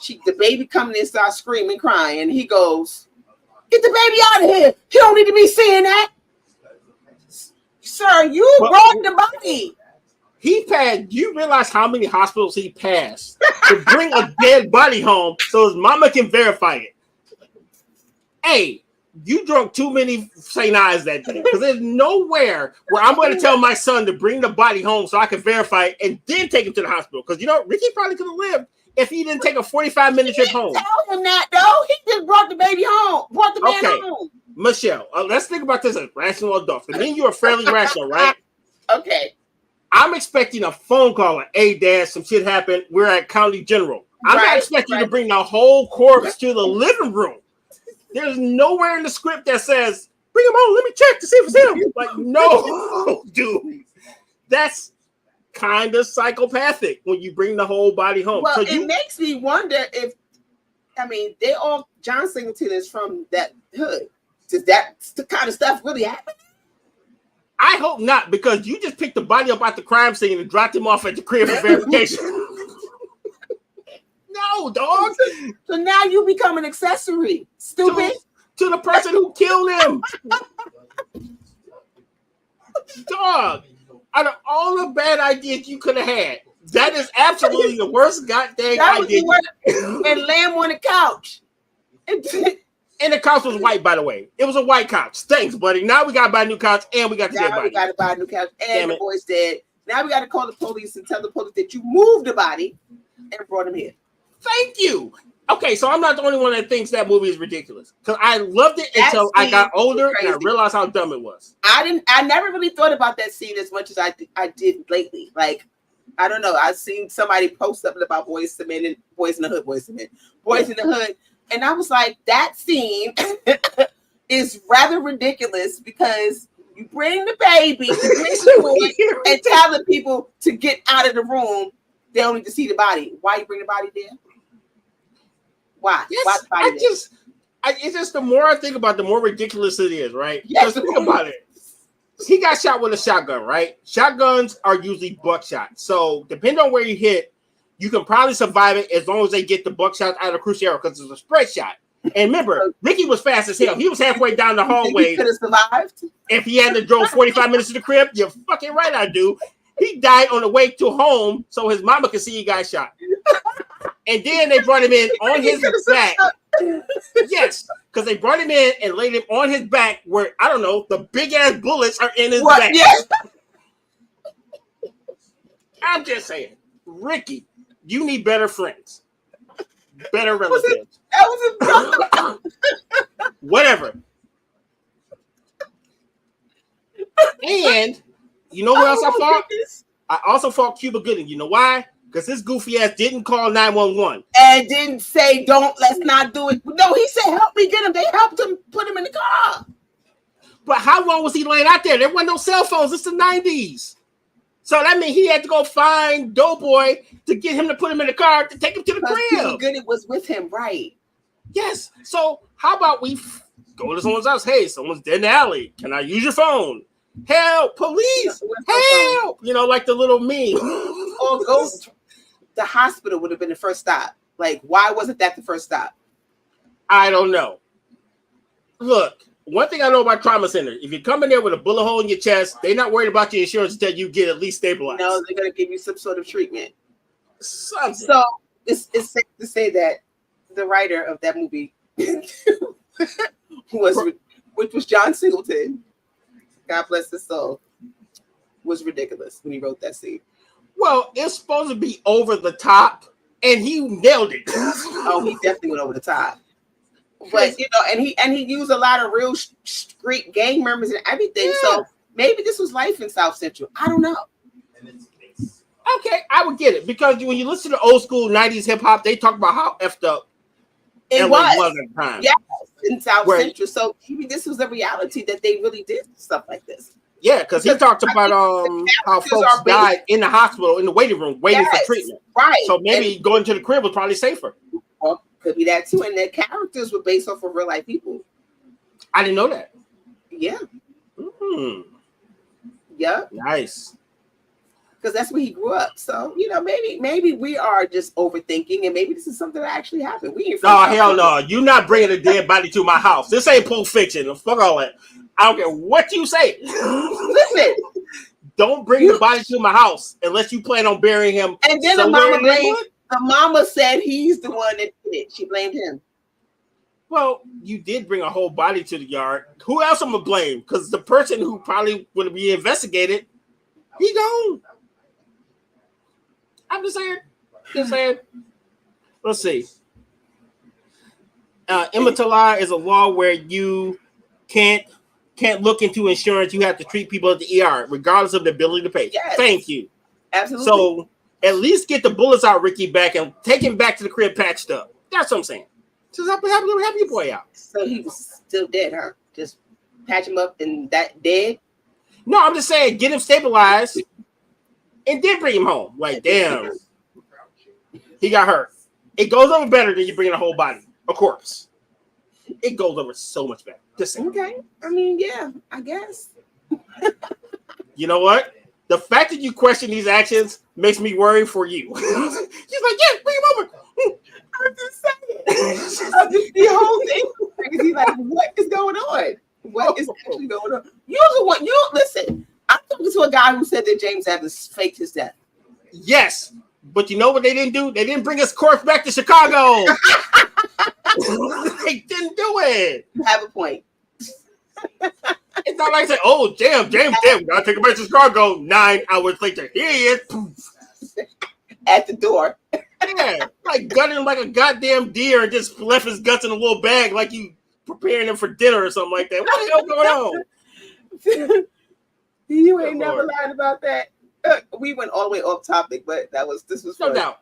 the baby coming in starts screaming, crying, and he goes, "Get the baby out of here. You don't need to be seeing that. Sir, you brought the body." You realize how many hospitals he passed to bring a dead body home so his mama can verify it. Hey, you drunk too many St. Ives that day because there's nowhere where I'm going to tell my son to bring the body home so I can verify it and then take him to the hospital. Because, Ricky probably could have lived if he didn't take a 45-minute trip home. Tell him that, though. He just brought the baby home. Brought the man home. Michelle, let's think about this as rational adults. I mean, you are fairly rational, right? Okay. I'm expecting a phone call like, "Hey, Dad, some shit happened. We're at County General." I'm not expecting you to bring the whole corpse to the living room. There's nowhere in the script that says, "Bring him home. Let me check to see if it's him." Like, no, dude. That's kind of psychopathic when you bring the whole body home. Well, it makes me wonder if I mean, John Singleton is from that hood. Does that kind of stuff really happen? I hope not, because you just picked the body up out the crime scene and dropped him off at the crib for verification. No, dog. So now you become an accessory. Stupid. To the person who killed him. Dog. Out of all the bad ideas you could have had, that is absolutely the worst goddamn idea. And lamb on the couch. And the couch was white, by the way. It was a white couch. Thanks, buddy. Now we got to buy a new couch, and we got to dead body. We got to buy a new couch, and the boy's dead. Now we got to call the police and tell the police that you moved the body and brought him here. Thank you. Okay, so I'm not the only one that thinks that movie is ridiculous, because I loved it until I got older and I realized how dumb it was. I never really thought about that scene as much as I did lately. Like, I don't know. I've seen somebody post something about Boys in the Hood. And I was like, that scene is rather ridiculous because you bring the baby and tell the people to get out of the room. They don't need to see the body. Why you bring the body there? Why? Yes, Why the body there? It's just the more I think about it, the more ridiculous it is, right? Yes. Just think about it. He got shot with a shotgun, right? Shotguns are usually buckshot. So depending on where you hit, you can probably survive it as long as they get the buckshot out of Cruciero because it's a spread shot. And remember, Ricky was fast as hell. He was halfway down the hallway. He could have survived. If he had to drove 45 minutes to the crib, you're fucking right, I do. He died on the way to home so his mama could see he got shot. And then they brought him in on his back. Yes, because they brought him in and laid him on his back where, I don't know, the big-ass bullets are in his back. Yes. I'm just saying, Ricky, you need better friends. Better relatives. That was a whatever. And you know what else I fought? I also fought Cuba Gooding. You know why? Because his goofy ass didn't call 911. And didn't say, let's not do it. No, he said, help me get him. They helped him put him in the car. But how long was he laying out there? There wasn't no cell phones. It's the 90s. So that means he had to go find Doughboy to get him to put him in the car to take him to the crib. Cuba Gooding was with him, right? Yes. So how about we go to someone's house? Hey, someone's dead in the alley. Can I use your phone? Help, police, help. You know, like the little meme. Or go to the hospital would have been the first stop. Like, why wasn't that the first stop? I don't know. Look, one thing I know about trauma centers, if you come in there with a bullet hole in your chest, they're not worried about your insurance until you get at least stabilized. No, they're going to give you some sort of treatment. Something. So it's safe to say that the writer of that movie which was John Singleton, God bless his soul, was ridiculous when he wrote that scene. Well, it's supposed to be over the top, and he nailed it. Oh, he definitely went over the top. But you know, and he used a lot of real street gang members and everything. Yeah. So maybe this was life in South Central. I don't know. Okay, I would get it because when you listen to old school 90s hip hop, they talk about how effed up it was at the time. Yes, in South Central. So maybe this was the reality that they really did stuff like this. Yeah, because he talked about how folks died in the hospital in the waiting room waiting for treatment. Right. So maybe going to the crib was probably safer. Well, could be that too. And their characters were based off of real life people. I didn't know that. Yeah. Mm-hmm. Yeah. Nice. Because that's where he grew up. So, you know, maybe we are just overthinking and maybe this is something that actually happened. No, hell no. You're not bringing a dead body to my house. This ain't Pulp Fiction. Fuck all that. I don't care what you say. Listen. Don't bring the body to my house unless you plan on burying him. And then the mama said he's the one that did it. She blamed him. Well, you did bring a whole body to the yard. Who else I'm gonna blame? Because the person who probably would be investigated, he gone. I'm just saying. Let's see. Immortalized is a law where you can't look into insurance. You have to treat people at the ER, regardless of the ability to pay. Yes. Thank you. Absolutely. So at least get the bullets out, Ricky, back and take him back to the crib patched up. That's what I'm saying. Just help your boy out. So he was still dead, huh? Just patch him up and that dead? No, I'm just saying get him stabilized and then bring him home. Like, damn, he got hurt. It goes over better than you bringing a whole body. of course. It goes over so much better. Just saying. Okay. I mean, yeah, I guess. You know what? The fact that you question these actions makes me worry for you. She's like, yeah, bring him over. I'm just saying. The whole thing. Because he's like, what is going on? What is actually going on? Listen. I'm talking to a guy who said that James Evans faked his death. Yes, but you know what they didn't do? They didn't bring his corpse back to Chicago. They didn't do it. You have a point. It's not like say, oh, damn, James dead. We gotta take him back to Chicago. 9 hours later, here he is. At the door. Yeah, like gutting him like a goddamn deer and just left his guts in a little bag like you preparing him for dinner or something like that. What the hell going on? You ain't never lied about that. We went all the way off topic, but this was no fun. doubt.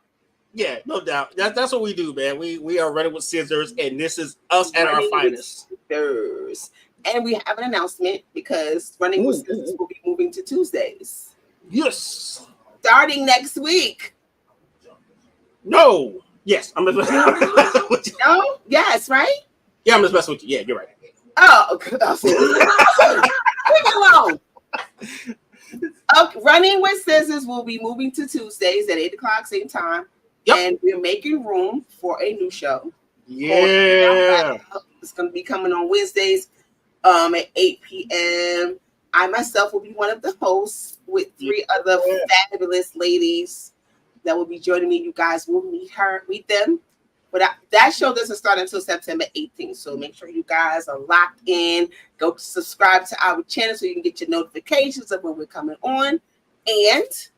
Yeah, no doubt. That's what we do, man. We are running with scissors, and this is us at our finest. Scissors. And we have an announcement because Running with Scissors will be moving to Tuesdays. Yes. Starting next week. No. Yes, I'm just messing with you. No? Yes, right? Yeah, I'm just messing with you. Yeah, you're right. Oh, leave me alone. Running with Scissors will be moving to Tuesdays at 8:00, same time. Yep. And we're making room for a new show. Yeah. It's going to be coming on Wednesdays at 8 p.m. I myself will be one of the hosts with 3 other fabulous ladies that will be joining me. You guys will meet them. But that show doesn't start until September 18th. So make sure you guys are locked in. Go subscribe to our channel so you can get your notifications of when we're coming on. And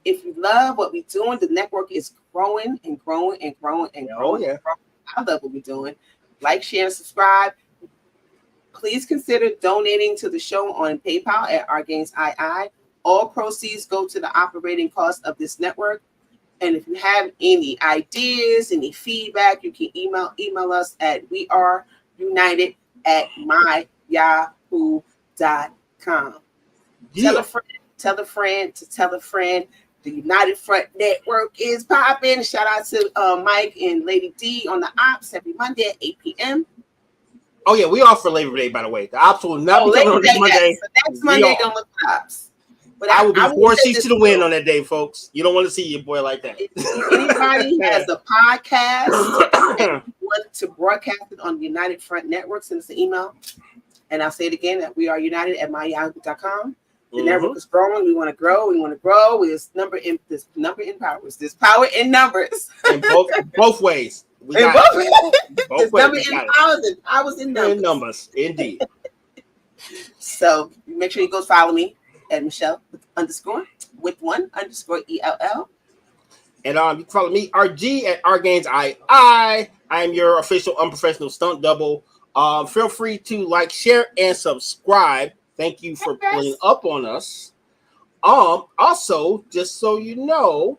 if you love what we're doing, the network is growing and growing and growing and growing. Oh, yeah. I love what we're doing. Like, share, and subscribe. Please consider donating to the show on PayPal at OurGainsII. All proceeds go to the operating cost of this network. And if you have any ideas, any feedback, you can email us at weareunited@myyahoo.com. Yeah. Tell a friend. The United Front Network is popping. Shout out to Mike and Lady D on the Ops every Monday at 8 p.m. Oh, yeah, we off for Labor Day, by the way. The Ops will not be coming on this Monday. Yes. So next Monday, don't look for Ops. But I will be 4 seats to the win on that day, folks. You don't want to see your boy like that. If anybody has a podcast and want to broadcast it on the United Front Network, send us an email. And I'll say it again that we are united at myyahoo.com. The network is growing. We want to grow. There's number in powers. There's power in numbers. In both ways. There's number in powers and powers in numbers. In numbers, indeed. So make sure you go follow me at Michelle _with 1 _ELL. And you can follow me, RG, at OurGainsII. I am your official unprofessional stunt double. Feel free to like, share, and subscribe. Thank you for pulling up on us. Also, just so you know,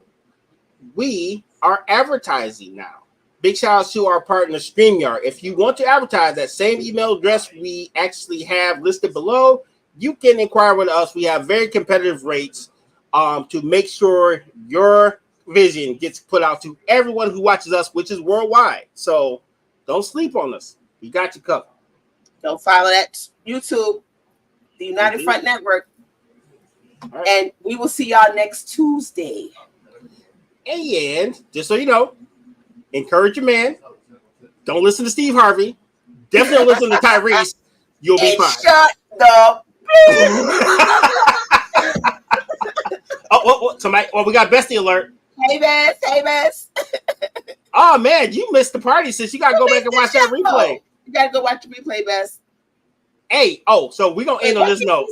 we are advertising now. Big shout out to our partner StreamYard. If you want to advertise, that same email address we actually have listed below, you can inquire with us. We have very competitive rates to make sure your vision gets put out to everyone who watches us, which is worldwide. So don't sleep on us. We got you covered. Don't follow that YouTube, the United Front Network. Right. And we will see y'all next Tuesday. And just so you know, encourage your man. Don't listen to Steve Harvey. Definitely don't listen to Tyrese. You'll be fine. Shut the somebody. Well, we got bestie alert. Hey, Bess. Oh man, you missed the party since you gotta go back and watch that replay. You gotta go watch the replay, Bess. Hey, so we're gonna end on this note.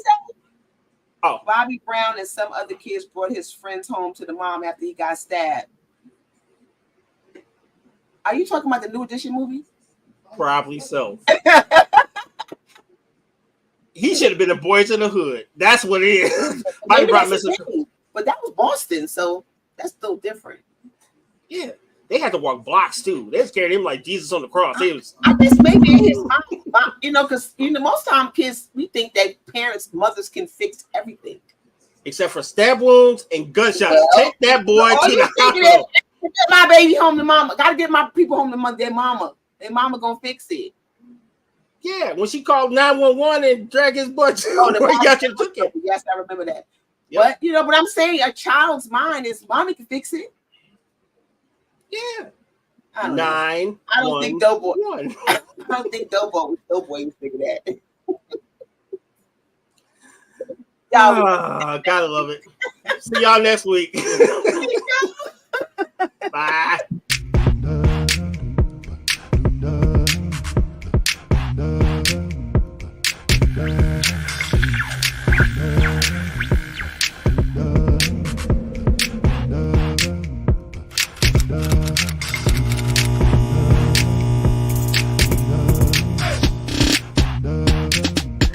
Oh, Bobby Brown and some other kids brought his friends home to the mom after he got stabbed. Are you talking about the New Edition movie? Probably so. He should have been a Boys in the Hood. That's what it is. Bobby Brown missing. But that was Boston, so that's still different. Yeah. They had to walk blocks too. They was carrying him like Jesus on the cross. I guess maybe his mom, because most time kids, we think that mothers can fix everything. Except for stab wounds and gunshots. Take that boy to the hospital. My my baby home to mama. Gotta get my people home to their mama. Their mama gonna fix it. Yeah, when she called 911 and dragged his butt to where y'all took it. Yes, I remember that. Yep. But but I'm saying a child's mind is mommy can fix it. Yeah. I don't think Doughboy would figure that. Gotta love it. See y'all next week. Bye.